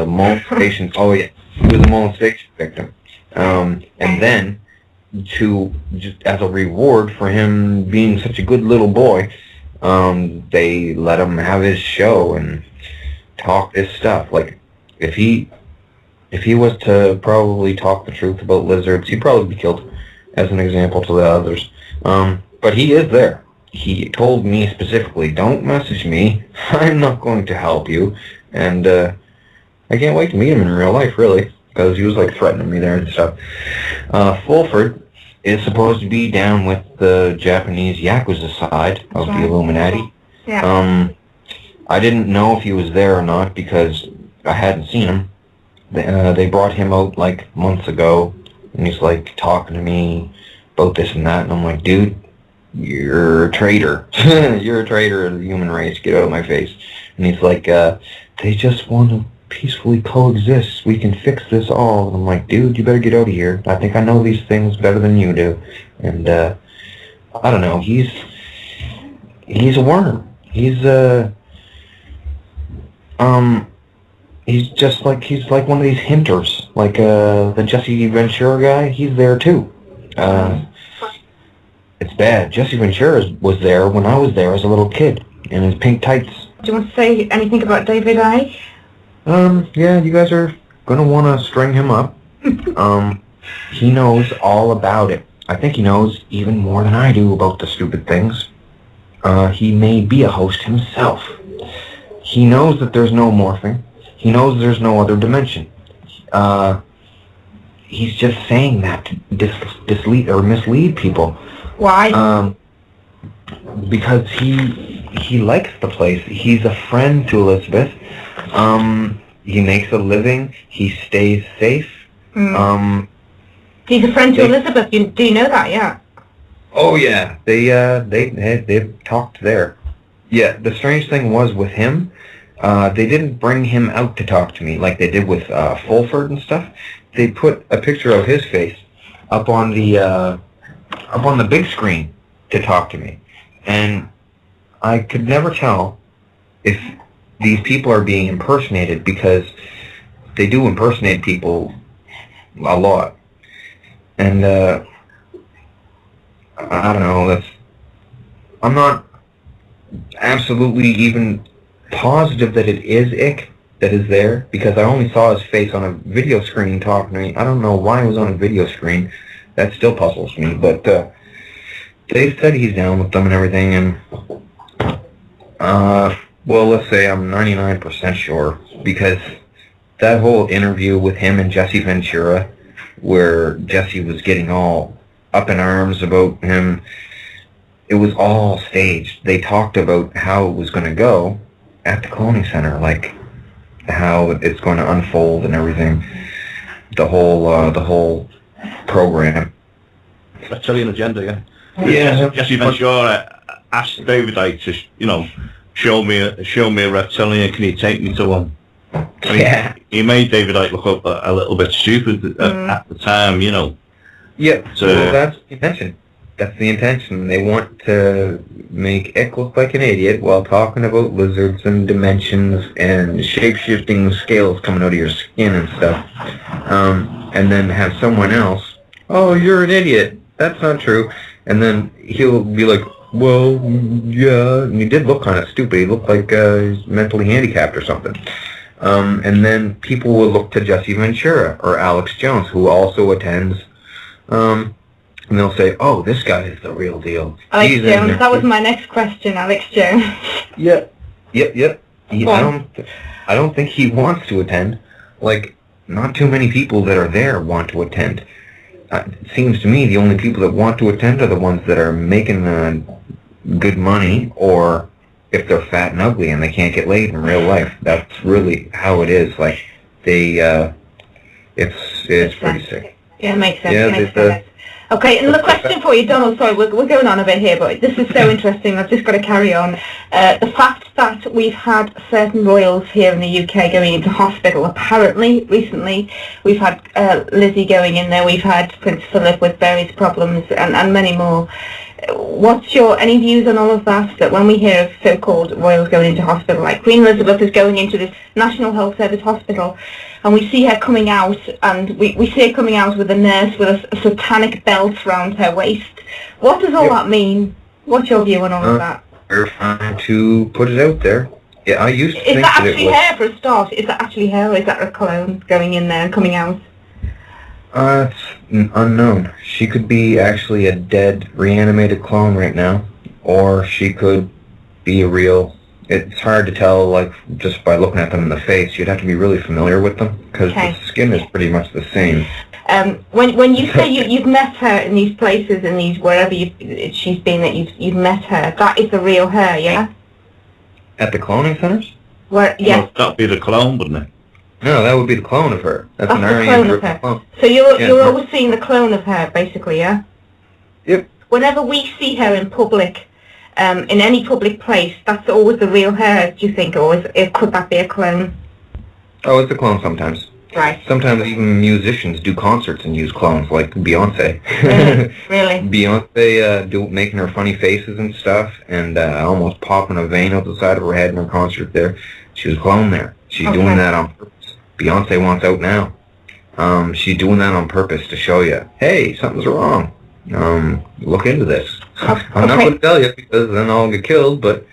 molestation. Oh yeah, he was a molestation victim. And then, just as a reward for him being such a good little boy, they let him have his show and talk this stuff. Like, if he was to probably talk the truth about lizards, he'd probably be killed, as an example to the others. But he is there. He told me specifically, don't message me. I'm not going to help you. And I can't wait to meet him in real life, really, because he was like threatening me there and stuff. Fulford is supposed to be down with the Japanese Yakuza side of the Illuminati. Yeah. I didn't know if he was there or not because I hadn't seen him. They brought him out like months ago, and he's like talking to me about this and that, and I'm like, dude, you're a traitor. You're a traitor of the human race. Get out of my face. And he's like, they just want to peacefully coexist. We can fix this all. And I'm like, dude, you better get out of here. I think I know these things better than you do. And I don't know. He's a worm. He's like one of these hinters, like the Jesse Ventura guy. He's there too. It's bad. Jesse Ventura was there when I was there as a little kid in his pink tights. Do you want to say anything about David I? Yeah, you guys are gonna want to string him up. He knows all about it. I think he knows even more than I do about the stupid things. He may be a host himself. He knows that there's no morphing. He knows there's no other dimension. He's just saying that to mislead people. Why? Because he likes the place. He's a friend to Elizabeth. He makes a living. He stays safe. He's a friend to Elizabeth. Do you know that? Yeah. Oh yeah, they've talked there. Yeah, the strange thing was with him, they didn't bring him out to talk to me like they did with Fulford and stuff. They put a picture of his face up on the big screen to talk to me, and I could never tell if these people are being impersonated because they do impersonate people a lot, and I don't know. I'm not absolutely even positive that it is Ick that is there, because I only saw his face on a video screen talking to me. I don't know why he was on a video screen. That still puzzles me, but they said he's down with them and everything, and well, let's say I'm 99% sure, because that whole interview with him and Jesse Ventura, where Jesse was getting all up in arms about him, it was all staged. They talked about how it was going to go at the cloning center, like how it's going to unfold and everything. The whole program. Reptilian agenda, yeah. Yeah. Jesse Ventura asked David Icke to, show me a reptilian. Can you take me to one? Yeah. He made David Icke look a little bit stupid at the time, Yeah. So, well, that's the intention. That's the intention. They want to make Ick look like an idiot while talking about lizards and dimensions and shape-shifting scales coming out of your skin and stuff. And then have someone else, oh, you're an idiot. That's not true. And then he'll be like, well, yeah. And he did look kind of stupid. He looked like he's mentally handicapped or something. And then people will look to Jesse Ventura or Alex Jones, who also attends. And they'll say, oh, this guy is the real deal. Alex Jones, that was my next question, Alex Jones. Yep. I don't think he wants to attend. Like, not too many people that are there want to attend. It seems to me the only people that want to attend are the ones that are making good money, or if they're fat and ugly and they can't get laid in real life. That's really how it is. Like, it's pretty sick. Yeah, it makes sense. Yeah, makes sense. Okay, another question for you, Donald. Sorry, we're going on a bit here, but this is so interesting. I've just got to carry on. The fact that we've had certain royals here in the UK going into hospital, apparently, recently, we've had Lizzie going in there, we've had Prince Philip with various problems, and many more. What's any views on all of that? That when we hear of so-called royals going into hospital, like Queen Elizabeth is going into this National Health Service hospital, and we see her coming out, and we see her coming out with a nurse with a satanic belt around her waist. What does all that mean? What's your view on all of that? We're trying to put it out there. Yeah, I used to think that it was... Is that actually her for a start? Is that actually her, or is that a clone going in there and coming out? It's unknown. She could be actually a dead, reanimated clone right now, or she could be a real... It's hard to tell, like, just by looking at them in the face. You'd have to be really familiar with them, because the skin is pretty much the same. When you say you've met her in these places, in these wherever she's been, that you've met her, that is the real her, yeah? At the cloning centers? Yes. Well, that'd be the clone, wouldn't it? No, that would be the clone of her. That's an clone of her. Clone. So you're always seeing the clone of her, basically, yeah? Yep. Whenever we see her in public, in any public place, that's always the real her, do you think? Or could that be a clone? Oh, it's a clone sometimes. Right. Sometimes even musicians do concerts and use clones, like Beyonce. Really? Beyonce making her funny faces and stuff, and almost popping a vein out the side of her head in her concert there. She was a clone there. She's doing that on purpose. Beyonce wants out now. She's doing that on purpose to show you, hey, something's wrong. Look into this. I'm not going to tell you, because then I'll get killed, but...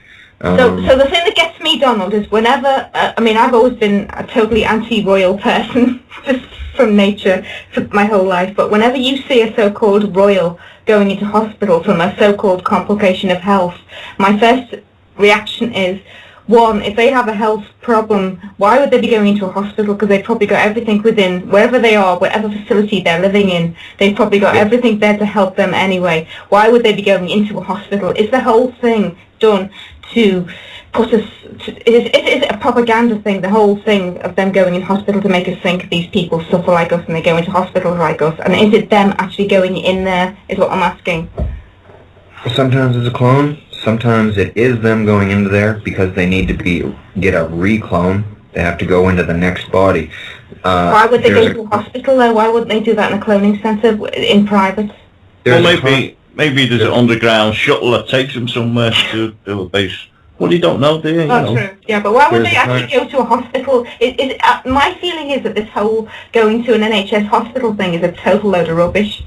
So the thing that gets me, Donald, is whenever... I've always been a totally anti-royal person, just from nature, for my whole life, but whenever you see a so-called royal going into hospital from a so-called complication of health, my first reaction is... One, if they have a health problem, why would they be going into a hospital? Because they've probably got everything within, wherever they are, whatever facility they're living in, they've probably got everything there to help them anyway. Why would they be going into a hospital? Is the whole thing done to put us... Is it a propaganda thing, the whole thing of them going in hospital to make us think these people suffer like us and they go into hospitals like us? And is it them actually going in there, is what I'm asking? Sometimes it's a clone. Sometimes it is them going into there because they need to get a reclone. They have to go into the next body. Why would they go to a hospital though? Why wouldn't they do that in a cloning centre in private? Well, maybe there's an underground shuttle that takes them somewhere to a base. Well, you don't know, do you? True. Yeah, but why would they actually go to a hospital? My feeling is that this whole going to an NHS hospital thing is a total load of rubbish.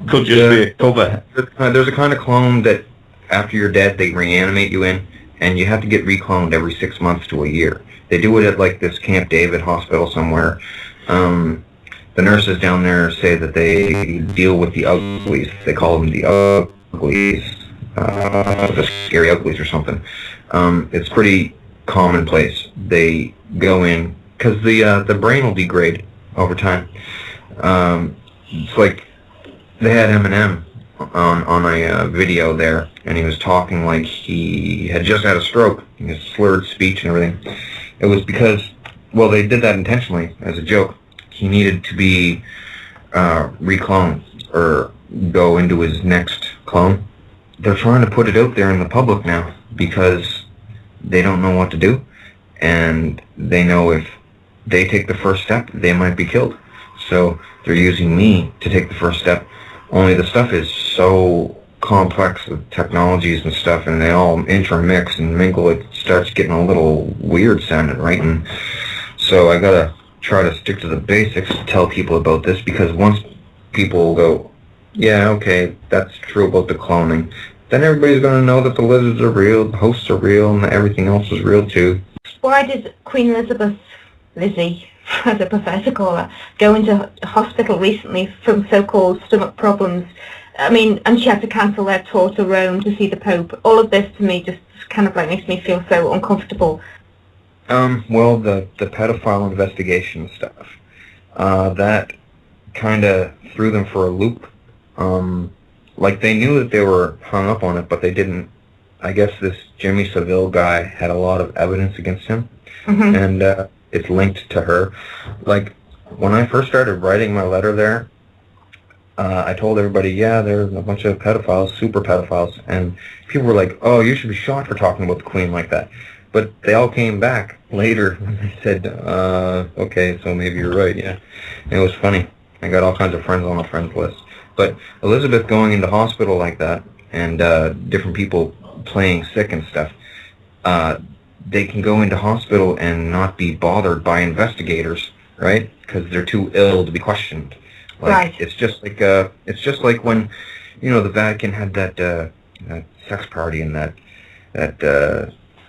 Could just be a cover. There's a kind of clone that after you're dead, they reanimate you in, and you have to get recloned every 6 months to a year. They do it at like this Camp David hospital somewhere. The nurses down there say that they deal with the uglies. They call them the uglies, the scary uglies or something. It's pretty commonplace. They go in because the brain will degrade over time. It's like they had Eminem on a video there, and he was talking like he had just had a stroke. His slurred speech and everything. It was because, well, they did that intentionally as a joke. He needed to be recloned or go into his next clone. They're trying to put it out there in the public now because they don't know what to do, and they know if they take the first step, they might be killed. So they're using me to take the first step. Only the stuff is so complex with technologies and stuff, and they all intermix and mingle. It starts getting a little weird sounding, right? And so I gotta try to stick to the basics to tell people about this, because once people go, yeah, okay, that's true about the cloning, then everybody's going to know that the lizards are real, the hosts are real, and everything else is real too. Why did Queen Elizabeth, Lizzie, as I prefer to call her, go into hospital recently from so-called stomach problems? I mean, and she had to cancel their tour to Rome to see the Pope. All of this to me just kind of like makes me feel so uncomfortable. Well, the pedophile investigation stuff, that kind of threw them for a loop. Like, they knew that they were hung up on it, but they didn't. I guess this Jimmy Savile guy had a lot of evidence against him, and it's linked to her. Like, when I first started writing my letter there, I told everybody, yeah, there's a bunch of pedophiles, super pedophiles, and people were like, oh, you should be shot for talking about the Queen like that. But they all came back later and they said, okay, so maybe you're right, yeah. And it was funny. I got all kinds of friends on my friends list. But Elizabeth going into hospital like that, and different people playing sick and stuff, they can go into hospital and not be bothered by investigators, right? Because they're too ill to be questioned. Like, right. It's just like when, you know, the Vatican had that sex party and that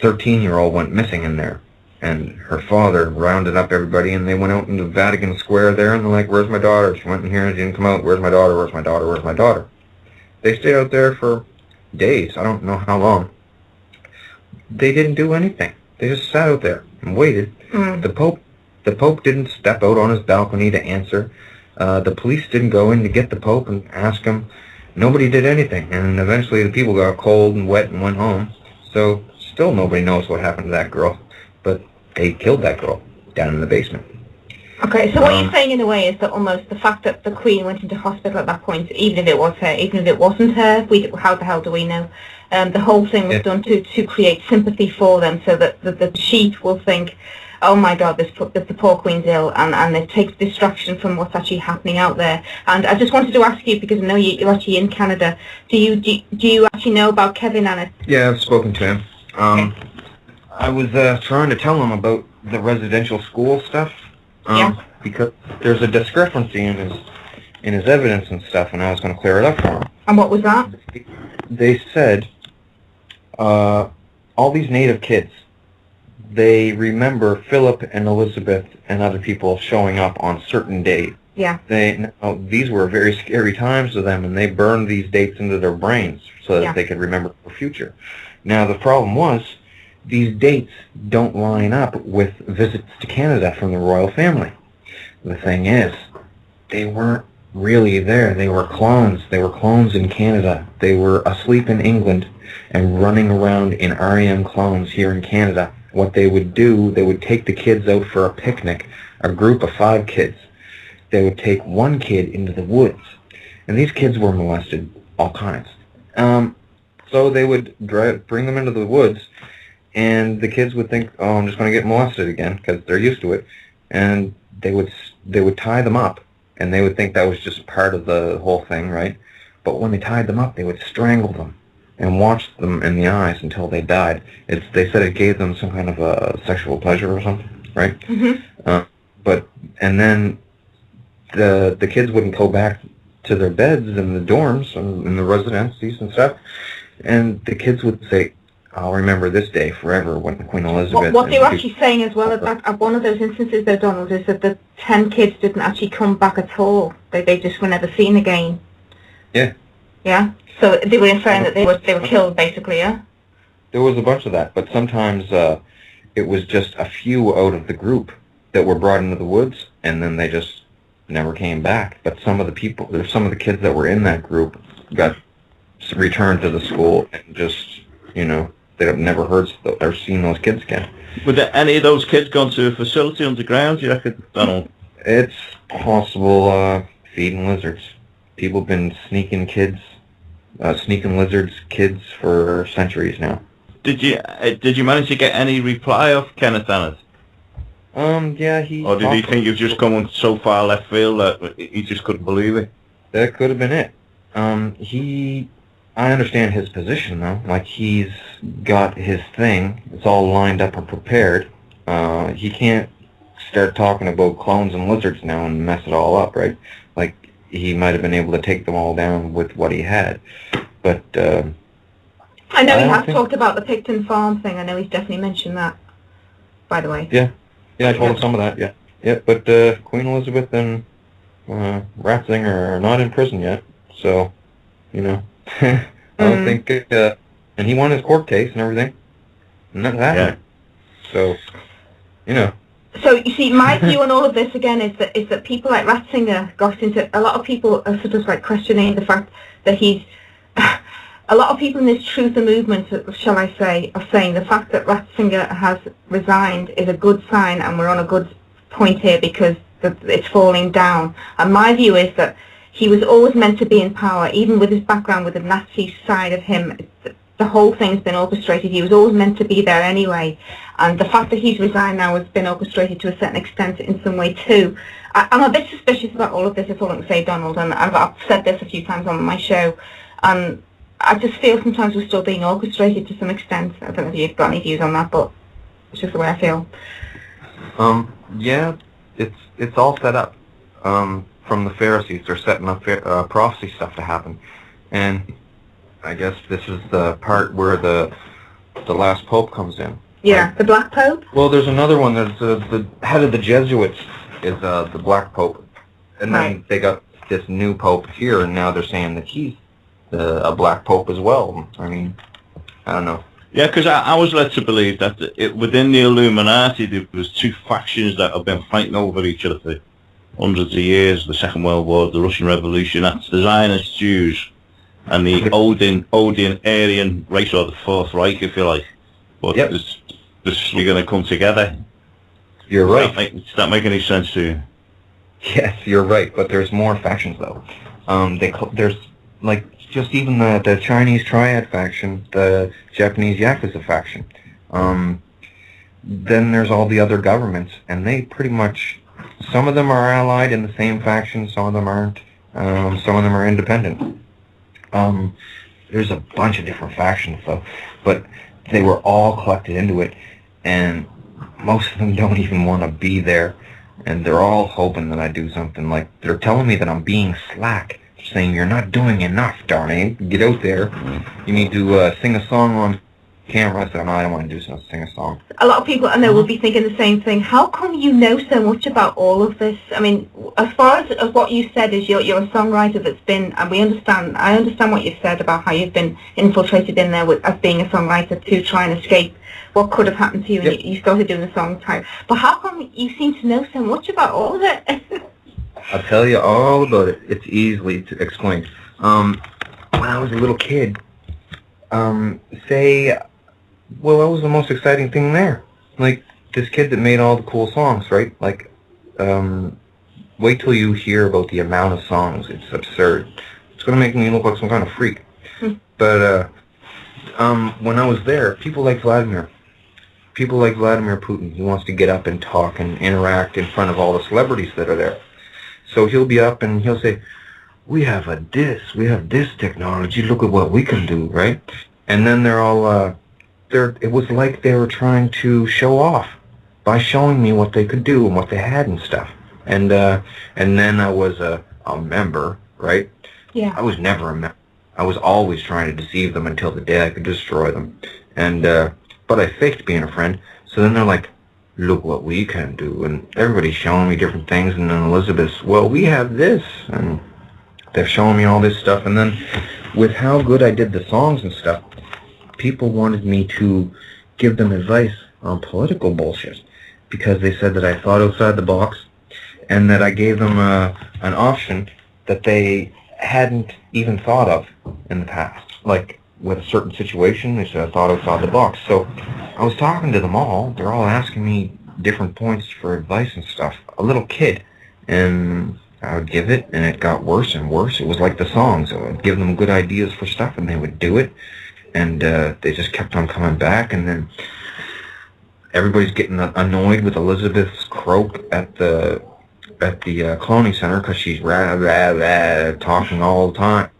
13-year-old went missing in there, and her father rounded up everybody, and they went out into Vatican Square there, and they're like, where's my daughter? She went in here and she didn't come out. Where's my daughter? Where's my daughter? Where's my daughter? They stayed out there for days. I don't know how long. They didn't do anything. They just sat out there and waited. The Pope didn't step out on his balcony to answer. The police didn't go in to get the Pope and ask him. Nobody did anything, and eventually the people got cold and wet and went home. So still nobody knows what happened to that girl, but they killed that girl down in the basement. Okay, so what you're saying in a way is that almost the fact that the Queen went into hospital at that point, even if it was her, even if it wasn't her, how the hell do we know? The whole thing was done to create sympathy for them, so that the sheep will think, oh my God, the poor Queen's ill, and it takes distraction from what's actually happening out there. And I just wanted to ask you, because I know you're actually in Canada, do you actually know about Kevin Annis? Yeah, I've spoken to him. I was trying to tell him about the residential school stuff, because there's a discrepancy in his evidence and stuff, and I was going to clear it up for him. And what was that? They said all these native kids, they remember Philip and Elizabeth and other people showing up on certain days. Yeah. These were very scary times to them, and they burned these dates into their brains so that they could remember the future. Now, the problem was, these dates don't line up with visits to Canada from the royal family. The thing is, they weren't really there. They were clones. They were clones in Canada. They were asleep in England and running around in REM clones here in Canada. What they would do, they would take the kids out for a picnic, a group of 5 kids. They would take one kid into the woods, and these kids were molested, all kinds. So they would bring them into the woods, and the kids would think, oh, I'm just going to get molested again, because they're used to it. And they would tie them up, and they would think that was just part of the whole thing, right? But when they tied them up, they would strangle them and watch them in the eyes until they died. They said it gave them some kind of a sexual pleasure or something, right? And then the kids wouldn't go back to their beds in the dorms and in the residencies and stuff, and the kids would say, "I'll remember this day forever," when Queen Elizabeth... What they were actually saying as well at one of those instances, though, Donald, is that the 10 kids didn't actually come back at all. They just were never seen again. Yeah. Yeah? So they were inferring that they were killed, basically, yeah? There was a bunch of that, but sometimes it was just a few out of the group that were brought into the woods, and then they just never came back. But some of the kids that were in that group got returned to the school and just, they've never heard or seen those kids again. Would any of those kids gone to a facility underground, you reckon, Donald? It's possible, feeding lizards. People have been sneaking lizards kids for centuries now. Did you manage to get any reply of Kenneth Annett? Yeah, he... Or did he think you were just going so far left field that he just couldn't believe it? That could have been it. I understand his position, though. Like, he's got his thing. It's all lined up and prepared. He can't start talking about clones and lizards now and mess it all up, right? Like, he might have been able to take them all down with what he had. But, I know he has talked about the Picton Farm thing. I know he's definitely mentioned that, by the way. Yeah, I told him some of that, yeah. Yeah, but Queen Elizabeth and Ratzinger are not in prison yet, so, I don't think, and he won his court case and everything. None of that. Yeah. So, So you see, my view on all of this again is that people like Ratzinger got into. A lot of people are sort of like questioning the fact that he's. A lot of people in this truther movement, shall I say, are saying the fact that Ratzinger has resigned is a good sign, and we're on a good point here because it's falling down. And my view is that he was always meant to be in power, even with his background with the Nazi side of him. The whole thing's been orchestrated. He was always meant to be there anyway. And the fact that he's resigned now has been orchestrated to a certain extent in some way too. I'm a bit suspicious about all of this, is all I'm going to say, Donald, and I've said this a few times on my show. And I just feel sometimes we're still being orchestrated to some extent. I don't know if you've got any views on that, but it's just the way I feel. Yeah, it's all set up. From the Pharisees, they're setting up prophecy stuff to happen. And I guess this is the part where the last Pope comes in. Yeah, right? The Black Pope? Well, there's another one. There's the head of the Jesuits is the Black Pope. And then they got this new Pope here, and now they're saying that he's a Black Pope as well. I mean, I don't know. Yeah, because I was led to believe that within the Illuminati there was two factions that have been fighting over each other for hundreds of years. The Second World War, the Russian Revolution, that's the Zionist Jews and the Odin Aryan race, or the Fourth Reich, if you like. But you're going to come together. You're right. Does that make any sense to you? Yes, you're right, but there's more factions, though. There's, like, just even the Chinese Triad faction, the Japanese Yakuza faction. Then there's all the other governments, and they pretty much, some of them are allied in the same faction, some of them aren't. Some of them are independent. There's a bunch of different factions, though, but they were all collected into it, and most of them don't even want to be there, and they're all hoping that I do something. Like, they're telling me that I'm being slack, saying, "You're not doing enough, darling. Get out there. You need to sing a song on camera." I said, "No, I don't want to sing a song." A lot of people I know will be thinking the same thing. How come you know so much about all of this? I mean, as far as what you said is you're a songwriter that's been, and I understand what you said about how you've been infiltrated in there as being a songwriter to try and escape what could have happened to you, and you started doing the song type. But how come you seem to know so much about all of it? I'll tell you all about it. It's easily to explain. When I was a little kid, what was the most exciting thing there? Like, this kid that made all the cool songs, right? Like, wait till you hear about the amount of songs. It's absurd. It's going to make me look like some kind of freak. But when I was there, people like Vladimir Putin, he wants to get up and talk and interact in front of all the celebrities that are there. So he'll be up and he'll say, we have this technology, look at what we can do, right? And then they're all, it was like they were trying to show off by showing me what they could do and what they had and stuff. And then I was a member right? Yeah. I was never a member. I was always trying to deceive them until the day I could destroy them. And, but I faked being a friend. So then they're like, look what we can do. And everybody's showing me different things. And then Elizabeth's, well, we have this. And they're showing me all this stuff. And then with how good I did the songs and stuff, people wanted me to give them advice on political bullshit. Because they said that I thought outside the box. And that I gave them an option that they hadn't even thought of in the past. Like, with a certain situation, they said I thought outside the box. So I was talking to them all. They're all asking me different points for advice and stuff. A little kid. And I would give it, and it got worse and worse. It was like the songs. I would give them good ideas for stuff, and they would do it. And they just kept on coming back. And then everybody's getting annoyed with Elizabeth's croak at the cloning center because she's talking all the time.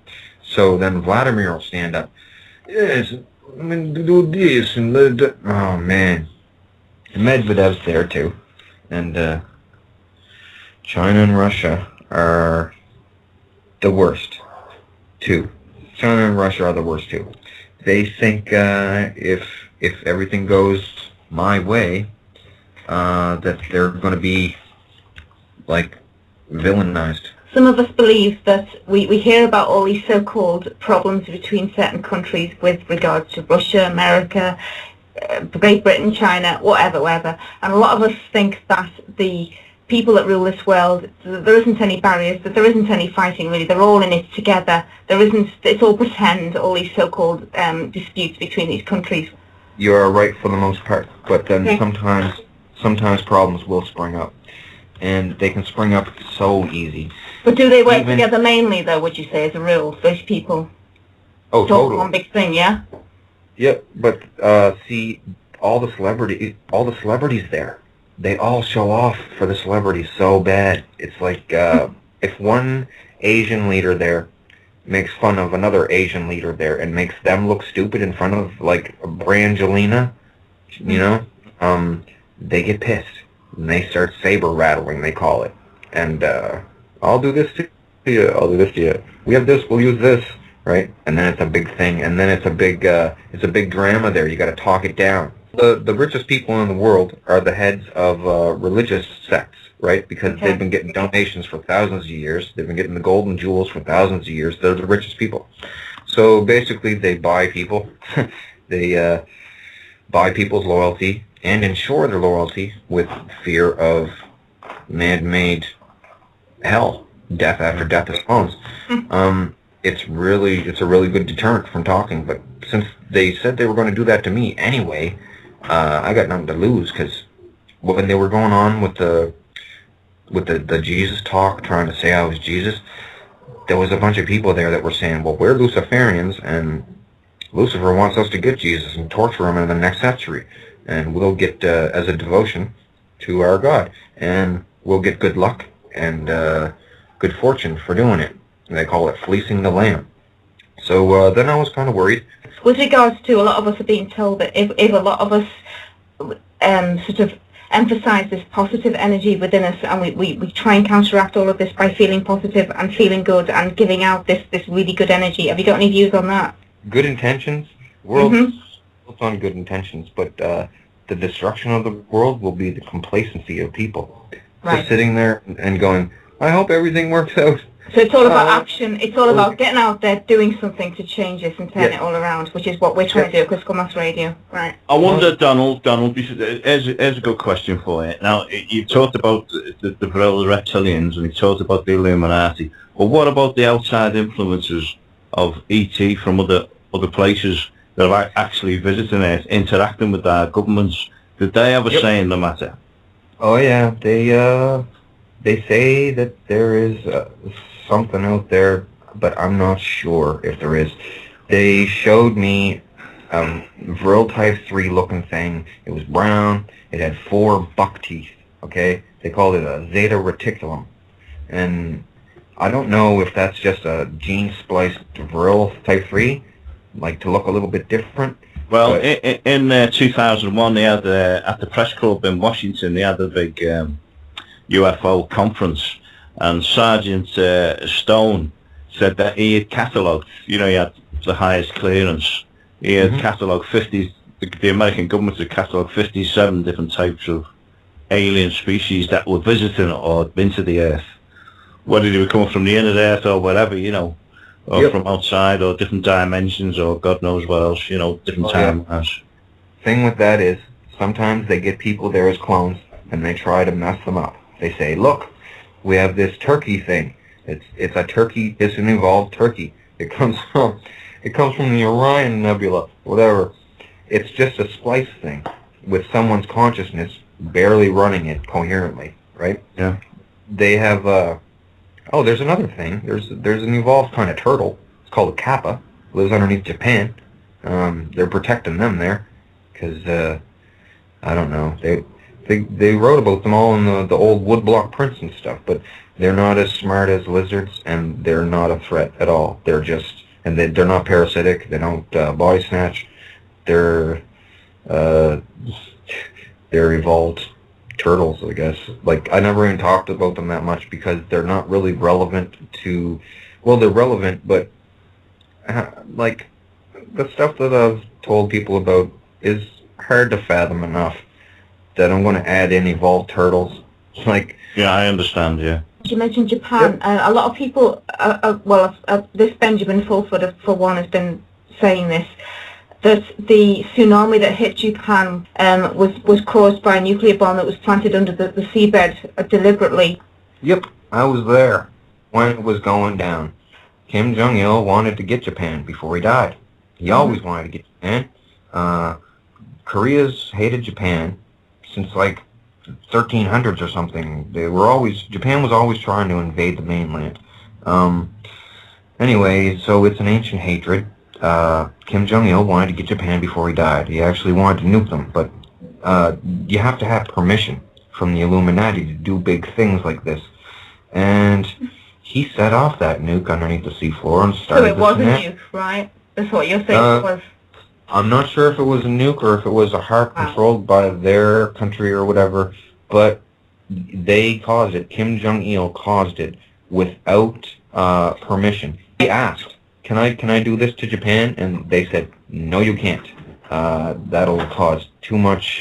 So then Vladimir will stand up. Yes, I'm going to do this and oh man. Medvedev's there too. And China and Russia are the worst too. China and Russia are the worst too. They think if everything goes my way, that they're going to be like villainized. Some of us believe that we hear about all these so-called problems between certain countries with regards to Russia, America, Great Britain, China, whatever. And a lot of us think that the people that rule this world, there isn't any barriers, that there isn't any fighting really. They're all in it together. It's all pretend, all these so-called disputes between these countries. You are right for the most part, but then sometimes problems will spring up. And they can spring up so easy. But do they work together mainly, though, would you say, as a rule, those people? Oh, totally. One big thing, yeah? Yeah, but see, all the celebrities there, they all show off for the celebrities so bad. It's like if one Asian leader there makes fun of another Asian leader there and makes them look stupid in front of, like, Brangelina, you know, they get pissed. And they start saber rattling, they call it. And I'll do this to you, I'll do this to you. We have this, we'll use this, right? And then it's a big thing, and then it's a big drama there. You got to talk it down. The richest people in the world are the heads of religious sects, right? Because they've been getting donations for thousands of years. They've been getting the golden jewels for thousands of years. They're the richest people. So basically, they buy people. They buy people's loyalty and ensure their loyalty with fear of man-made hell, death after death of clones. It's a really good deterrent from talking. But since they said they were going to do that to me anyway, I got nothing to lose. Because when they were going on with the Jesus talk, trying to say I was Jesus, there was a bunch of people there that were saying, well, we're Luciferians, and Lucifer wants us to get Jesus and torture him in the next century. And we'll get as a devotion to our God, and we'll get good luck and good fortune for doing it. And they call it fleecing the lamb. So then I was kind of worried. With regards to, a lot of us are being told that if a lot of us sort of emphasize this positive energy within us, and we try and counteract all of this by feeling positive and feeling good and giving out this really good energy. Have you got any views on that? Good intentions. World's built on good intentions, but the destruction of the world will be the complacency of people. Right. Just sitting there and going, I hope everything works out. So it's all about action. It's all about getting out there, doing something to change this and turn it all around, which is what we're trying to do at Critical Mass Radio. Right. I wonder, Donald, here's a good question for you. Now, you've talked about the Vril, the reptilians, and you've talked about the Illuminati. But what about the outside influences of ET from other places that are actually visiting Earth, interacting with our governments? Did they have a say in the matter? Oh yeah, they say that there is something out there, but I'm not sure if there is. They showed me Vril Type 3 looking thing. It was brown. It had 4 buck teeth. Okay, they called it a Zeta Reticulum, and I don't know if that's just a gene spliced Vril Type 3, like to look a little bit different. Well, in 2001, they had at the press club in Washington, they had a big UFO conference, and Sergeant Stone said that he had catalogued, he had the highest clearance. He had catalogued 50, the American government had catalogued 57 different types of alien species that were visiting or had been to the Earth. Whether they were coming from the inner Earth or whatever, or from outside or different dimensions or God knows what else, different timelines. Thing with that is, sometimes they get people there as clones and they try to mess them up. They say, look, we have this turkey thing. It's a turkey, it's an evolved turkey. It comes from the Orion Nebula, whatever. It's just a splice thing with someone's consciousness barely running it coherently, right? Yeah. They have, there's another thing. There's an evolved kind of turtle. It's called a kappa. Lives underneath Japan. They're protecting them there because, I don't know. They wrote about them all in the old woodblock prints and stuff, but they're not as smart as lizards, and they're not a threat at all. They're just, and they're not parasitic. They don't body snatch. They're evolved turtles, I guess. Like, I never even talked about them that much because they're not really relevant to, well, they're relevant, but like the stuff that I've told people about is hard to fathom enough that I'm going to add in evolved turtles. Like, yeah, I understand. Yeah. You mentioned Japan. A lot of people, this Benjamin Fulford, for one, has been saying this, that the tsunami that hit Japan was caused by a nuclear bomb that was planted under the seabed deliberately. Yep, I was there when it was going down. Kim Jong-il wanted to get Japan before he died. He always wanted to get Japan. Korea's hated Japan since like 1300s or something. Japan was always trying to invade the mainland. Anyway, so it's an ancient hatred. Kim Jong-il wanted to get Japan before he died. He actually wanted to nuke them, but you have to have permission from the Illuminati to do big things like this. And he set off that nuke underneath the seafloor and started. So it was a nuke, right? That's what you're saying it was. I'm not sure if it was a nuke or if it was a HARP controlled by their country or whatever, but they caused it. Kim Jong-il caused it without permission. He asked, "Can I do this to Japan?" And they said, "No, you can't. That'll cause too much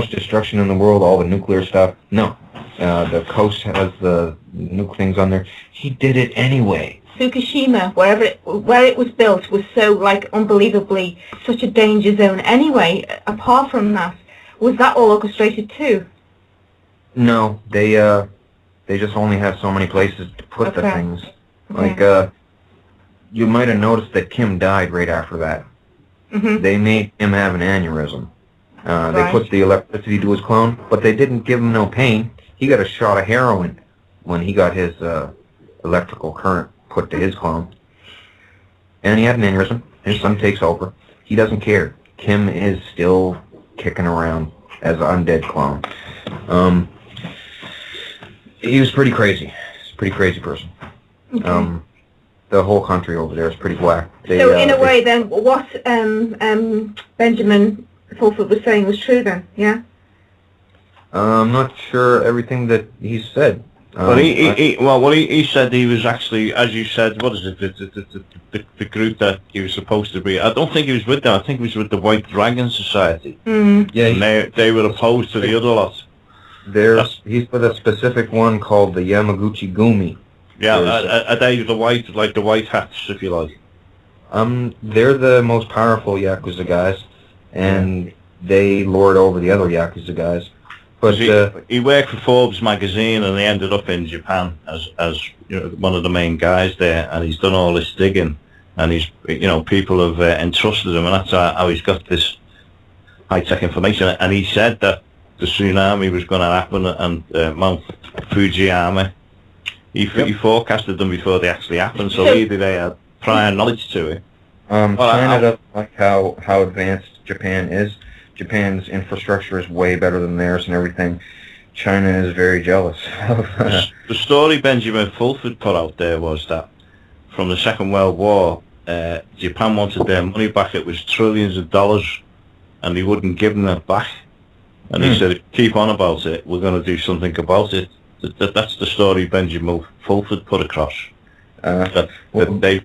destruction in the world. All the nuclear stuff. No, the coast has the nuke things on there." He did it anyway. Fukushima, where it was built, was so unbelievably such a danger zone. Anyway, apart from that, was that all orchestrated too? No, they just only have so many places to put the things. Like you might have noticed that Kim died right after that. They made him have an aneurysm. They put the electricity to his clone, but they didn't give him no pain. He got a shot of heroin when he got his electrical current put to his clone. And he had an aneurysm. His son takes over. He doesn't care. Kim is still kicking around as an undead clone. He was pretty crazy. He's a pretty crazy person. The whole country over there is pretty whack. So in a way then, what Benjamin Fulford was saying was true then, yeah? I'm not sure everything that he said. But he said he was actually, as you said, what is it, the group that he was supposed to be. I don't think he was with them. I think he was with the White Dragon Society. Yeah, and they were opposed to the other lot. He's with a specific one called the Yamaguchi Gumi. Yeah, are they the white, like the white hats, if you like? They're the most powerful Yakuza guys, and they lord over the other Yakuza guys. But he worked for Forbes magazine, and he ended up in Japan as one of the main guys there, and he's done all this digging, and he's people have entrusted him, and that's how he's got this high-tech information. And he said that the tsunami was going to happen, and Mount Fujiyama, he forecasted them before they actually happened, so either they had prior knowledge to it. China doesn't like how advanced Japan is. Japan's infrastructure is way better than theirs and everything. China is very jealous. The story Benjamin Fulford put out there was that from the Second World War, Japan wanted their money back. It was trillions of dollars, and he wouldn't give them that back. And he said, keep on about it, we're going to do something about it. That's the story Benjamin Fulford put across. that they